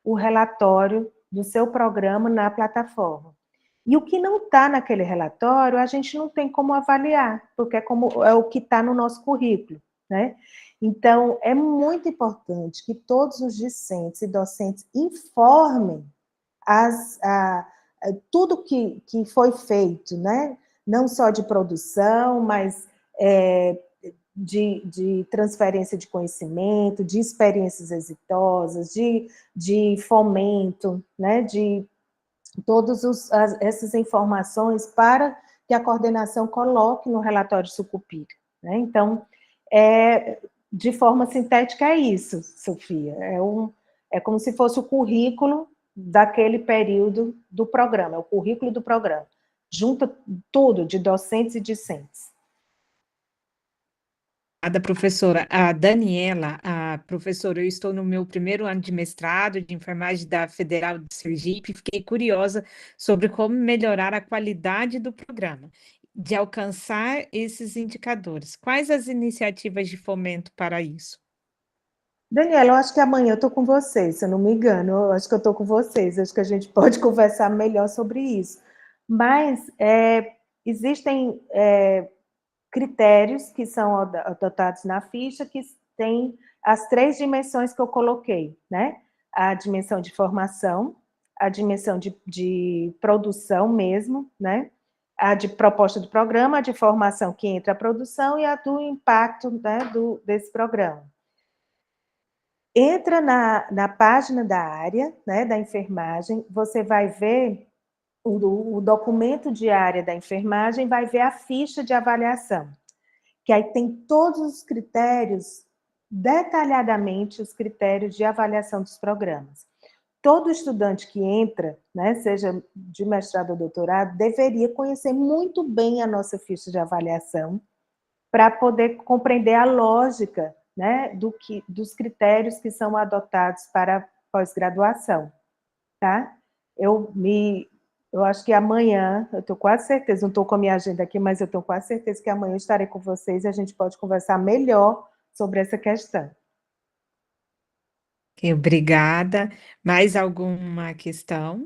o relatório do seu programa na plataforma. E o que não está naquele relatório, a gente não tem como avaliar, porque é o que está no nosso currículo, né? Então, é muito importante que todos os discentes e docentes informem tudo que foi feito, né? Não só de produção, mas de transferência de conhecimento, de experiências exitosas, de fomento, né? De todas essas informações para que a coordenação coloque no relatório Sucupira. Né? Então, de forma sintética é isso, Sofia. É como se fosse o currículo daquele período do programa, é o currículo do programa. Junta tudo, de docentes e discentes. Da professora, a Daniela, professora, eu estou no meu primeiro ano de mestrado de enfermagem da Federal de Sergipe, fiquei curiosa sobre como melhorar a qualidade do programa, de alcançar esses indicadores. Quais as iniciativas de fomento para isso? Daniela, eu acho que amanhã eu estou com vocês, se eu não me engano, eu acho que eu estou com vocês, acho que a gente pode conversar melhor sobre isso. Mas existem critérios que são adotados na ficha, que têm as 3 dimensões que eu coloquei, né? A dimensão de formação, a dimensão de produção mesmo, né? A de proposta do programa, a de formação que entra a produção e a do impacto, né, desse programa. Entra na página da área, né, da enfermagem, você vai ver o documento de área da enfermagem, vai ver a ficha de avaliação, que aí tem todos os critérios, detalhadamente os critérios de avaliação dos programas. Todo estudante que entra, né, seja de mestrado ou doutorado, deveria conhecer muito bem a nossa ficha de avaliação para poder compreender a lógica, né, dos critérios que são adotados para pós-graduação, tá? Eu acho que amanhã, eu estou quase certeza, não estou com a minha agenda aqui, mas eu tenho quase certeza que amanhã eu estarei com vocês e a gente pode conversar melhor sobre essa questão. Obrigada. Mais alguma questão?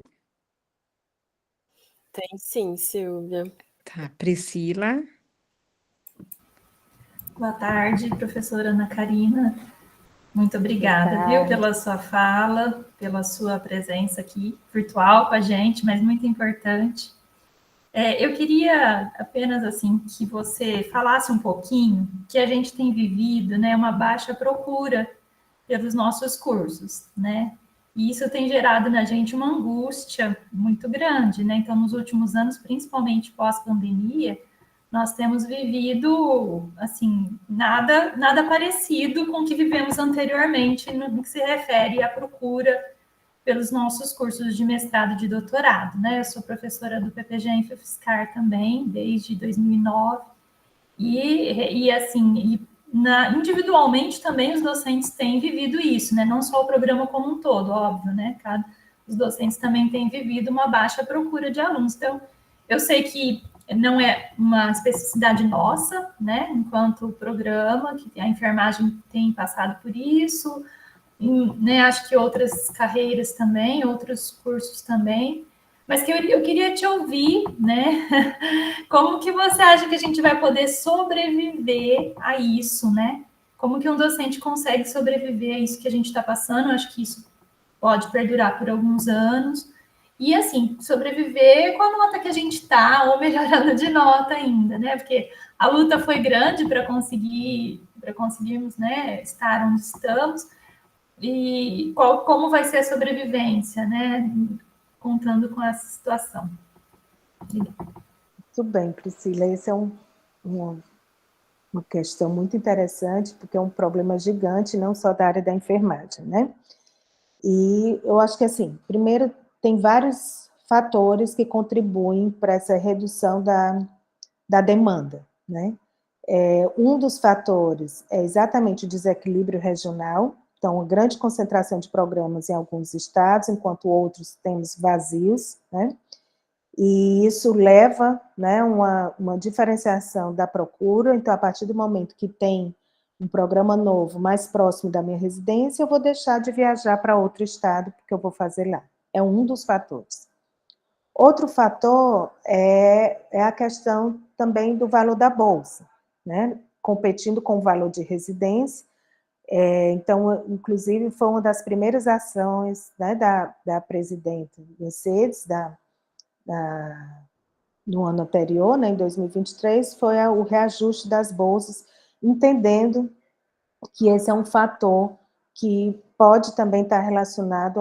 Tem sim, Silvia. Tá, Priscila. Boa tarde, professora Ana Karina. Muito obrigada, viu, pela sua fala, pela sua presença aqui, virtual com a gente, mas muito importante. Eu queria apenas, assim, que você falasse um pouquinho que a gente tem vivido, né, uma baixa procura pelos nossos cursos, né? E isso tem gerado na gente uma angústia muito grande, né? Então, nos últimos anos, principalmente pós-pandemia, nós temos vivido, assim, nada parecido com o que vivemos anteriormente no que se refere à procura pelos nossos cursos de mestrado e de doutorado, né? Eu sou professora do PPG em UFSCar também, desde 2009, e assim, individualmente também os docentes têm vivido isso, né? Não só o programa como um todo, óbvio, né? Os docentes também têm vivido uma baixa procura de alunos. Então, eu sei que não é uma especificidade nossa, né? Enquanto programa, que a enfermagem tem passado por isso, né? Acho que outras carreiras também, outros cursos também. Mas que eu queria te ouvir, né? Como que você acha que a gente vai poder sobreviver a isso, né? Como que um docente consegue sobreviver a isso que a gente está passando? Eu acho que isso pode perdurar por alguns anos. E, assim, sobreviver com a nota que a gente está, ou melhorando de nota ainda, né? Porque a luta foi grande para conseguirmos, né, estar onde estamos. E como vai ser a sobrevivência, né? Contando com essa situação. Muito bem, Priscila. Essa é uma questão muito interessante, porque é um problema gigante, não só da área da enfermagem, né? E eu acho que, assim, primeiro, tem vários fatores que contribuem para essa redução da demanda, né? Um dos fatores é exatamente o desequilíbrio regional, então, uma grande concentração de programas em alguns estados, enquanto outros temos vazios, né? E isso leva, né, uma diferenciação da procura. Então, a partir do momento que tem um programa novo mais próximo da minha residência, eu vou deixar de viajar para outro estado, porque eu vou fazer lá. É um dos fatores. Outro fator é a questão também do valor da bolsa, né? Competindo com o valor de residência. Então, inclusive, foi uma das primeiras ações, né, da presidenta Mercedes, no ano anterior, né, em 2023, foi o reajuste das bolsas, entendendo que esse é um fator que pode também estar relacionado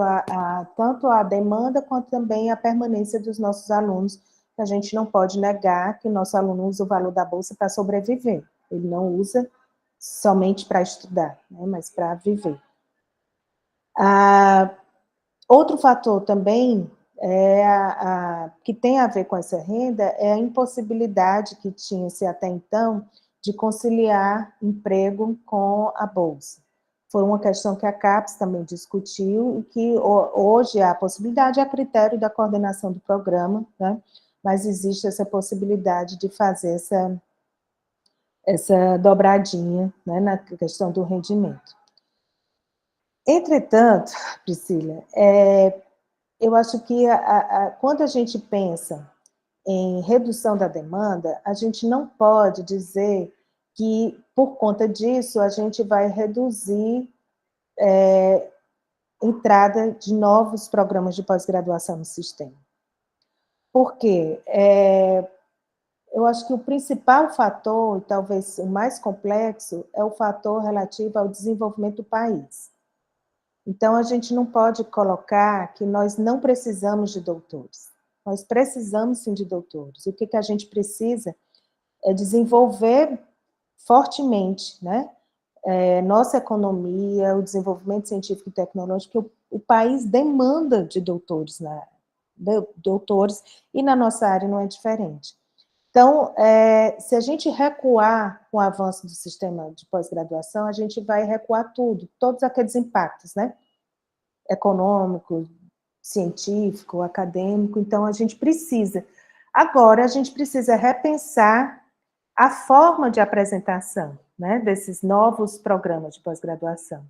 tanto à demanda quanto também à permanência dos nossos alunos. A gente não pode negar que o nosso aluno usa o valor da bolsa para sobreviver, ele não usa somente para estudar, né, mas para viver. Outro fator também que tem a ver com essa renda é a impossibilidade que tinha-se até então de conciliar emprego com a bolsa. Foi uma questão que a CAPES também discutiu e que hoje há a possibilidade, a critério da coordenação do programa, né? Mas existe essa possibilidade de fazer essa dobradinha, né, na questão do rendimento. Entretanto, Priscila, eu acho que quando a gente pensa em redução da demanda, a gente não pode dizer que, por conta disso, a gente vai reduzir entrada de novos programas de pós-graduação no sistema. Por quê? Eu acho que o principal fator, e talvez o mais complexo, é o fator relativo ao desenvolvimento do país. Então, a gente não pode colocar que nós não precisamos de doutores. Nós precisamos, sim, de doutores. O que a gente precisa é desenvolver fortemente, né, nossa economia, o desenvolvimento científico e tecnológico, o país demanda de doutores, e na nossa área não é diferente. Então, se a gente recuar com o avanço do sistema de pós-graduação, a gente vai recuar tudo, todos aqueles impactos, né, econômico, científico, acadêmico. Então, a gente precisa. Agora, a gente precisa repensar a forma de apresentação, né, desses novos programas de pós-graduação.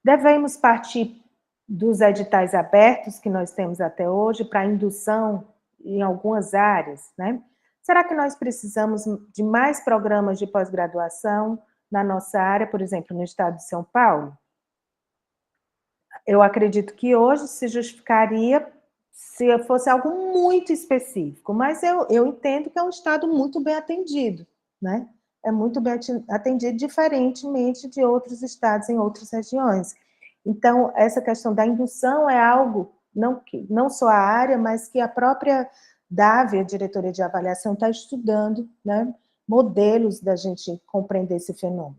Devemos partir dos editais abertos que nós temos até hoje para a indução em algumas áreas, né? Será que nós precisamos de mais programas de pós-graduação na nossa área, por exemplo, no estado de São Paulo? Eu acredito que hoje se justificaria se fosse algo muito específico, mas eu entendo que é um estado muito bem atendido, né? É muito bem atendido, diferentemente de outros estados em outras regiões. Então, essa questão da indução é algo, não só a área, mas que a própria DAVE, a Diretoria de Avaliação, está estudando, né, modelos da gente compreender esse fenômeno.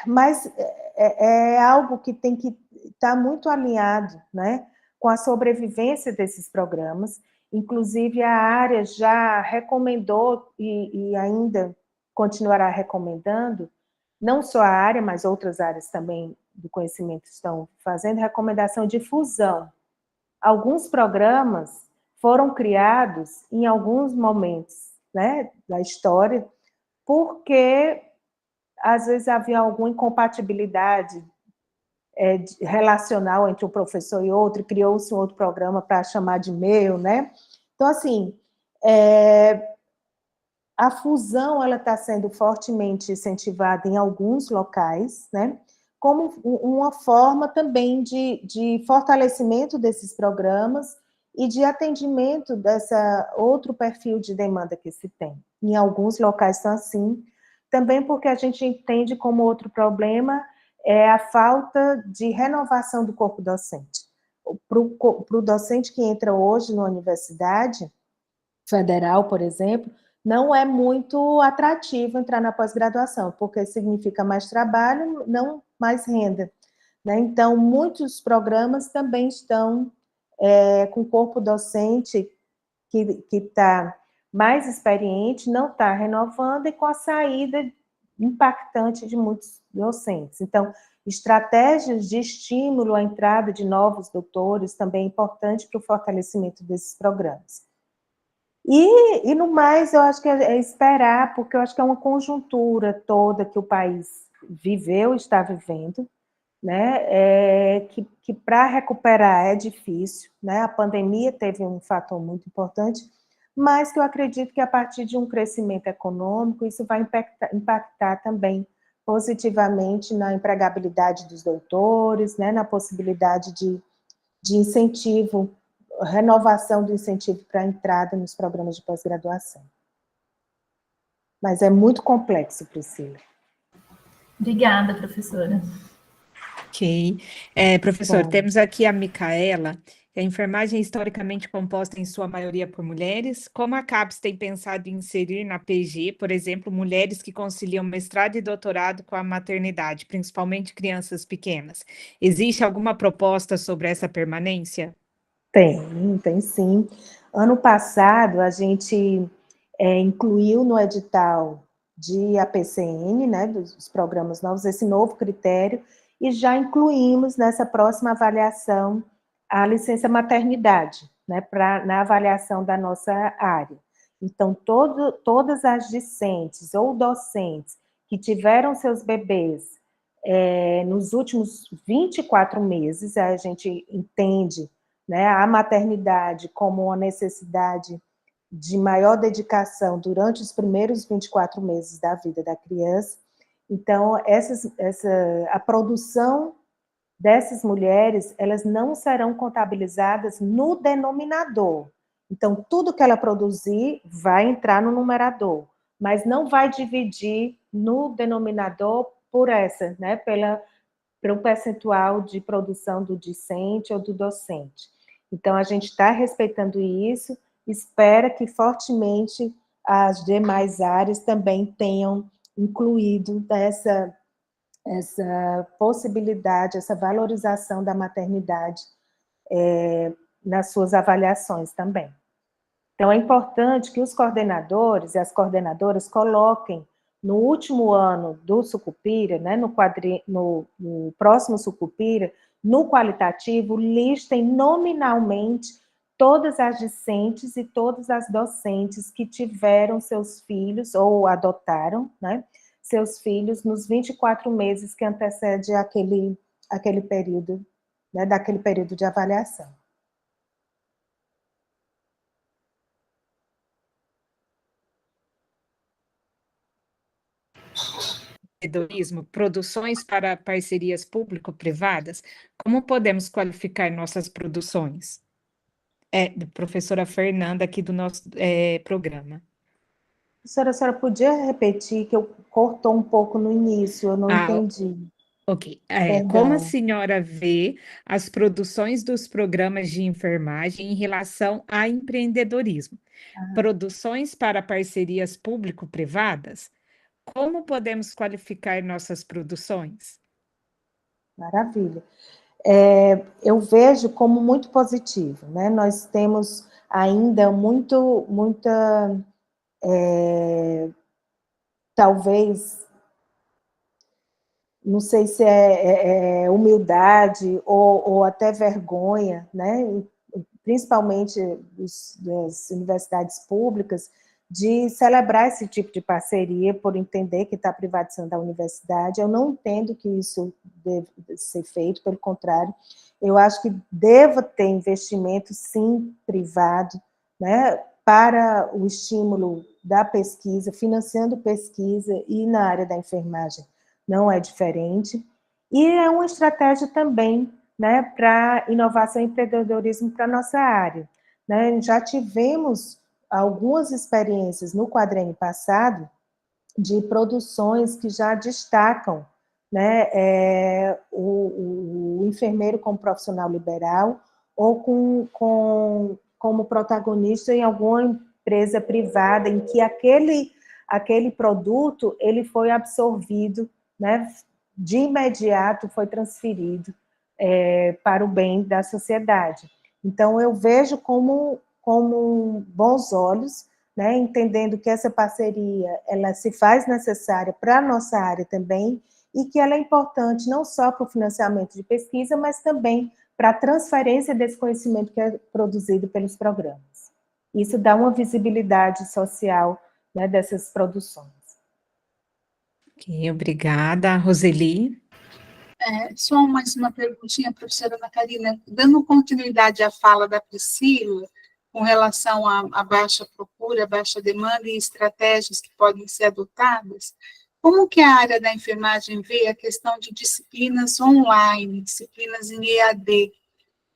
Mas é algo que tem que estar muito alinhado, né, com a sobrevivência desses programas. Inclusive, a área já recomendou, e ainda continuará recomendando, não só a área, mas outras áreas também do conhecimento estão fazendo recomendação de fusão. Alguns programas foram criados em alguns momentos, né, da história, porque às vezes havia alguma incompatibilidade relacional entre um professor e outro, criou-se um outro programa para chamar de meu, né? Então, assim, a fusão ela está sendo fortemente incentivada em alguns locais, né? Como uma forma também de fortalecimento desses programas e de atendimento dessa outro perfil de demanda que se tem. Em alguns locais são assim, também porque a gente entende como outro problema é a falta de renovação do corpo docente. Para o docente que entra hoje na universidade federal, por exemplo, não é muito atrativo entrar na pós-graduação, porque significa mais trabalho, não mais renda, né? Então, muitos programas também estão com corpo docente que está mais experiente, não está renovando, e com a saída impactante de muitos docentes. Então, estratégias de estímulo à entrada de novos doutores também é importante para o fortalecimento desses programas. E no mais, eu acho que é esperar, porque eu acho que é uma conjuntura toda que o país viveu, está vivendo, né, que para recuperar é difícil, né, a pandemia teve um fator muito importante, mas que eu acredito que a partir de um crescimento econômico, isso vai impactar também positivamente na empregabilidade dos doutores, né, na possibilidade de incentivo, renovação do incentivo para a entrada nos programas de pós-graduação. Mas é muito complexo, Priscila. Obrigada, professora. Ok. Professor, temos aqui a Micaela. A enfermagem é historicamente composta em sua maioria por mulheres. Como a CAPES tem pensado em inserir na PG, por exemplo, mulheres que conciliam mestrado e doutorado com a maternidade, principalmente crianças pequenas? Existe alguma proposta sobre essa permanência? Tem sim. Ano passado, a gente incluiu no edital de APCN, né, dos programas novos, esse novo critério, e já incluímos nessa próxima avaliação a licença maternidade, né, na avaliação da nossa área. Então, todas as discentes ou docentes que tiveram seus bebês nos últimos 24 meses, a gente entende, né, a maternidade como uma necessidade de maior dedicação durante os primeiros 24 meses da vida da criança. Então, a produção dessas mulheres, elas não serão contabilizadas no denominador. Então, tudo que ela produzir vai entrar no numerador, mas não vai dividir no denominador por essa, né, pelo percentual de produção do discente ou do docente. Então, a gente está respeitando isso, espera que fortemente as demais áreas também tenham incluído essa possibilidade, essa valorização da maternidade nas suas avaliações também. Então, é importante que os coordenadores e as coordenadoras coloquem no último ano do Sucupira, né, no próximo Sucupira, no qualitativo, listem nominalmente todas as discentes e todas as docentes que tiveram seus filhos, ou adotaram, né, seus filhos nos 24 meses que antecede aquele período, né, daquele período de avaliação. Produções para parcerias público-privadas, como podemos qualificar nossas produções? Professora Fernanda, aqui do nosso programa. Professora, a senhora podia repetir, que eu cortou um pouco no início, eu não entendi. Ok. Como a senhora vê as produções dos programas de enfermagem em relação a empreendedorismo? Produções para parcerias público-privadas? Como podemos qualificar nossas produções? Maravilha. Eu vejo como muito positivo, né? Nós temos ainda muita, talvez, não sei se é humildade ou até vergonha, né? Principalmente das universidades públicas, de celebrar esse tipo de parceria por entender que está privatizando a universidade. Eu não entendo que isso deve ser feito, pelo contrário, eu acho que deva ter investimento, sim, privado, né, para o estímulo da pesquisa, financiando pesquisa, e na área da enfermagem não é diferente. E é uma estratégia também, né, para inovação e empreendedorismo para a nossa área, né? Já tivemos algumas experiências no quadriênio passado de produções que já destacam, né, o enfermeiro como profissional liberal ou como protagonista em alguma empresa privada em que aquele produto ele foi absorvido, né, de imediato foi transferido para o bem da sociedade. Então, eu vejo como bons olhos, né, entendendo que essa parceria ela se faz necessária para a nossa área também, e que ela é importante não só para o financiamento de pesquisa, mas também para a transferência desse conhecimento que é produzido pelos programas. Isso dá uma visibilidade social, né, dessas produções. Ok, obrigada. Roseli? Só mais uma perguntinha, professora Ana Karina, dando continuidade à fala da Priscila, com relação à baixa procura, baixa demanda e estratégias que podem ser adotadas, como que a área da enfermagem vê a questão de disciplinas online, disciplinas em EAD?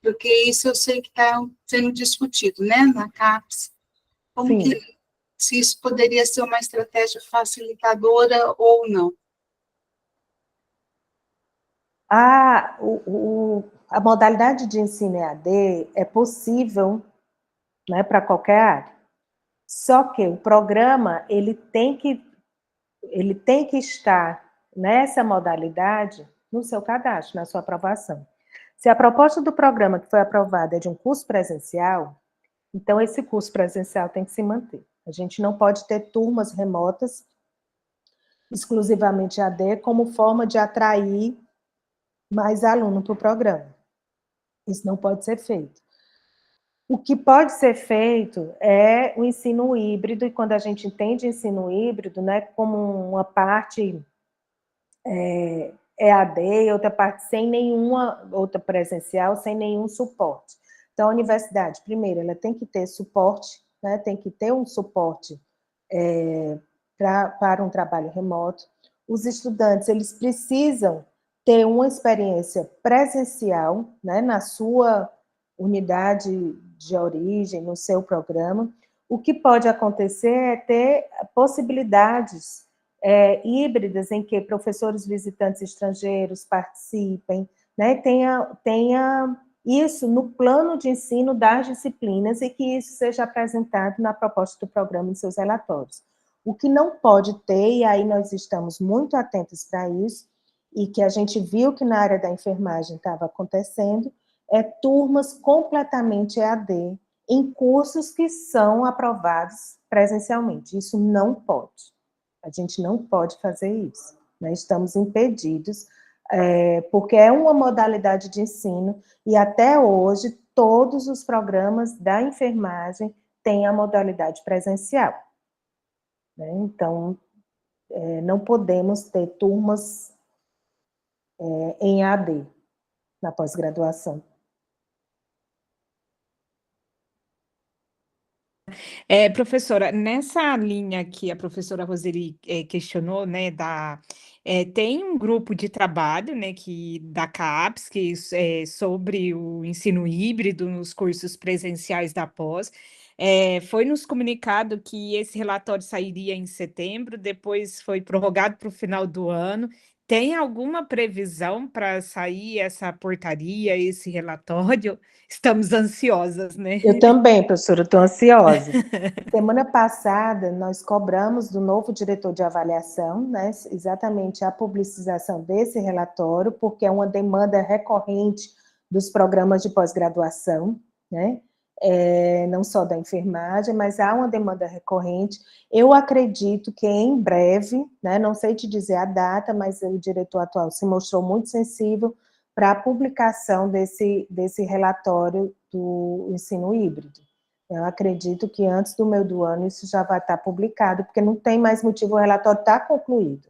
Porque isso eu sei que está sendo discutido, né, na CAPES. Como que, se isso poderia ser uma estratégia facilitadora ou não? A modalidade de ensino EAD é possível, né, para qualquer área. Só que o programa ele tem que estar nessa modalidade no seu cadastro, na sua aprovação. Se a proposta do programa que foi aprovada é de um curso presencial, então esse curso presencial tem que se manter. A gente não pode ter turmas remotas, exclusivamente AD, como forma de atrair mais aluno para o programa. Isso não pode ser feito. O que pode ser feito é o ensino híbrido, e quando a gente entende ensino híbrido, né, como uma parte EAD, outra parte sem nenhuma, outra presencial, sem nenhum suporte. Então, a universidade, primeiro, ela tem que ter suporte, né, tem que ter um suporte para um trabalho remoto. Os estudantes, eles precisam ter uma experiência presencial, né, na sua unidade de origem, no seu programa. O que pode acontecer é ter possibilidades híbridas em que professores visitantes estrangeiros participem, né, tenha isso no plano de ensino das disciplinas e que isso seja apresentado na proposta do programa em seus relatórios. O que não pode ter, e aí nós estamos muito atentos para isso, e que a gente viu que na área da enfermagem estava acontecendo, é turmas completamente EAD, em cursos que são aprovados presencialmente. Isso não pode. A gente não pode fazer isso. Né? Estamos impedidos, porque é uma modalidade de ensino, e até hoje todos os programas da enfermagem têm a modalidade presencial. Né? Então, não podemos ter turmas em AD na pós-graduação. Professora, nessa linha que a professora Roseli questionou, né, tem um grupo de trabalho, né, da CAPES, sobre o ensino híbrido nos cursos presenciais da pós. Foi nos comunicado que esse relatório sairia em setembro, depois foi prorrogado para o final do ano. Tem alguma previsão para sair essa portaria, esse relatório? Estamos ansiosas, né? Eu também, professora, estou ansiosa. Semana passada, nós cobramos do novo diretor de avaliação, né, exatamente a publicização desse relatório, porque é uma demanda recorrente dos programas de pós-graduação, né, não só da enfermagem, mas há uma demanda recorrente. Eu acredito que em breve, né, não sei te dizer a data, mas o diretor atual se mostrou muito sensível para a publicação desse relatório do ensino híbrido. Eu acredito que antes do meio do ano isso já vai estar publicado, porque não tem mais motivo, o relatório está concluído.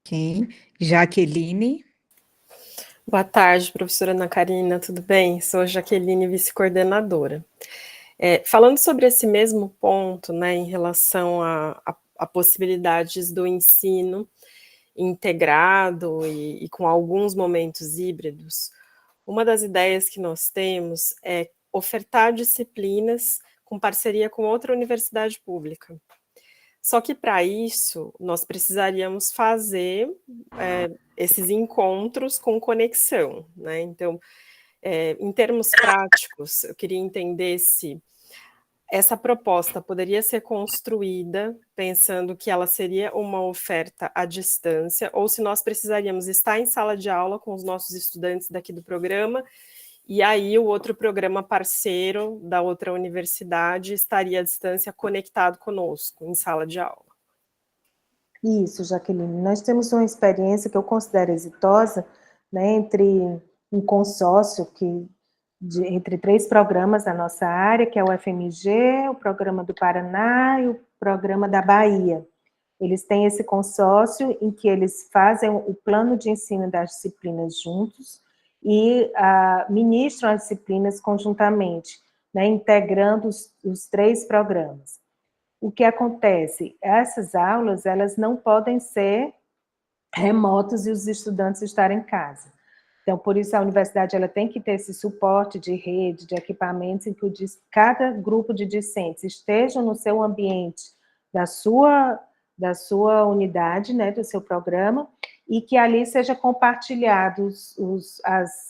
Ok. Jaqueline. Boa tarde, professora Ana Karina, tudo bem? Sou Jaqueline, vice-coordenadora. Falando sobre esse mesmo ponto, né, em relação a possibilidades do ensino integrado e com alguns momentos híbridos, uma das ideias que nós temos é ofertar disciplinas com parceria com outra universidade pública. Só que, para isso, nós precisaríamos fazer esses encontros com conexão, né? Então, em termos práticos, eu queria entender se essa proposta poderia ser construída pensando que ela seria uma oferta à distância, ou se nós precisaríamos estar em sala de aula com os nossos estudantes daqui do programa, e aí o outro programa parceiro da outra universidade estaria à distância conectado conosco, em sala de aula. Isso, Jaqueline. Nós temos uma experiência que eu considero exitosa, né, entre um consórcio entre 3 programas da nossa área, que é o FMG, o Programa do Paraná e o Programa da Bahia. Eles têm esse consórcio em que eles fazem o plano de ensino das disciplinas juntos e ministram as disciplinas conjuntamente, né, integrando os 3 programas. O que acontece? Essas aulas, elas não podem ser remotas e os estudantes estarem em casa. Então, por isso, a universidade ela tem que ter esse suporte de rede, de equipamentos, em que cada grupo de discentes esteja no seu ambiente, da sua unidade, né, do seu programa, e que ali seja compartilhados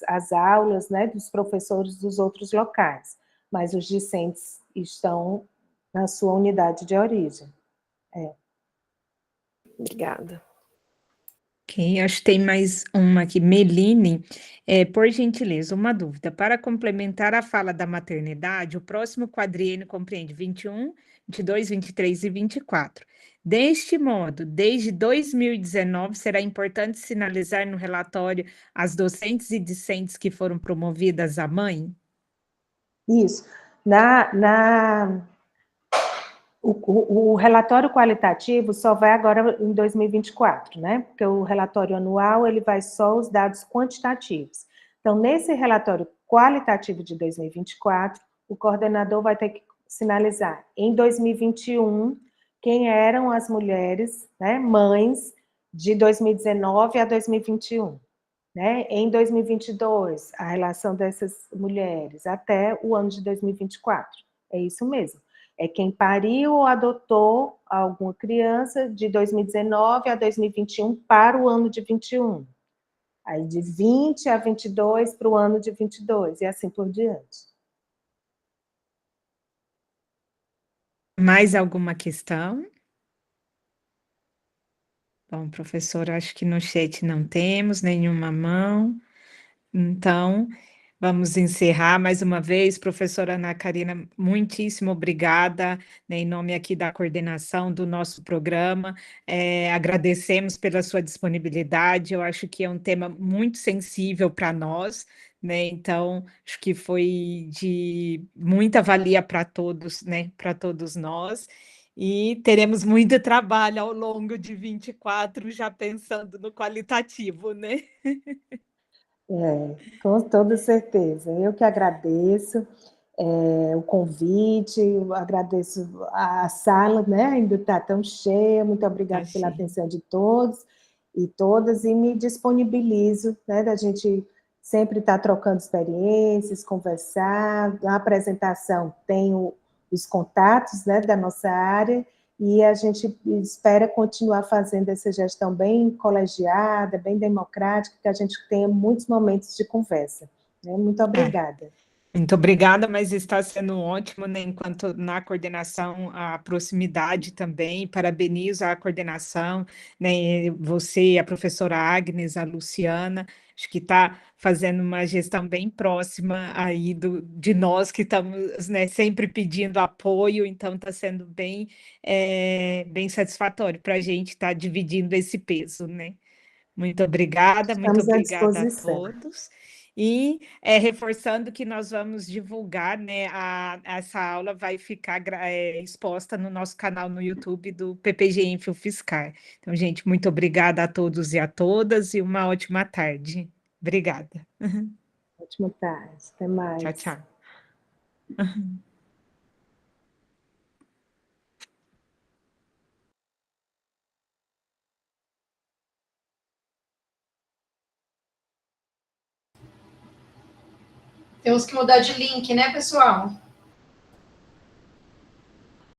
as aulas, né, dos professores dos outros locais, mas os discentes estão na sua unidade de origem. Obrigada. Ok, acho que tem mais uma aqui. Meline, por gentileza, uma dúvida. Para complementar a fala da maternidade, o próximo quadriênio compreende 21, 22, 23 e 24. Deste modo, desde 2019, será importante sinalizar no relatório as docentes e discentes que foram promovidas à mãe? Isso. O relatório qualitativo só vai agora em 2024, né? Porque o relatório anual, ele vai só os dados quantitativos. Então, nesse relatório qualitativo de 2024, o coordenador vai ter que sinalizar em 2021 quem eram as mulheres, né, mães de 2019 a 2021. Né? Em 2022, a relação dessas mulheres até o ano de 2024. É isso mesmo. É quem pariu ou adotou alguma criança de 2019 a 2021 para o ano de 21. Aí de 20 a 22 para o ano de 22, e assim por diante. Mais alguma questão? Bom, professor, acho que no chat não temos nenhuma mão. Então, vamos encerrar mais uma vez. Professora Ana Karina, muitíssimo obrigada, né, em nome aqui da coordenação do nosso programa. Agradecemos pela sua disponibilidade. Eu acho que é um tema muito sensível para nós, né? Então, acho que foi de muita valia para todos, né? Para todos nós. E teremos muito trabalho ao longo de 24, já pensando no qualitativo, né? Com toda certeza. Eu que agradeço o convite, eu agradeço a sala, né? Ainda está tão cheia. Muito obrigada pela atenção de todos e todas, e me disponibilizo, né, da gente sempre estar trocando experiências, conversar. Na apresentação tenho os contatos, né, da nossa área, e a gente espera continuar fazendo essa gestão bem colegiada, bem democrática, que a gente tenha muitos momentos de conversa. Né? Muito obrigada. Muito obrigada, mas está sendo ótimo, né? Enquanto na coordenação, a proximidade também. Parabenizo a coordenação, né? Você, a professora Agnes, a Luciana, acho que está fazendo uma gestão bem próxima aí de nós que estamos, né, sempre pedindo apoio, então está sendo bem satisfatório para a gente estar dividindo esse peso, né? Muito obrigada Estamos à a disposição. todos. E reforçando que nós vamos divulgar, né, essa aula vai ficar exposta no nosso canal no YouTube do PPG Info Fiscar. Então, gente, muito obrigada a todos e a todas e uma ótima tarde. Obrigada. Ótima tarde. Até mais. Tchau, tchau. Temos que mudar de link, né, pessoal?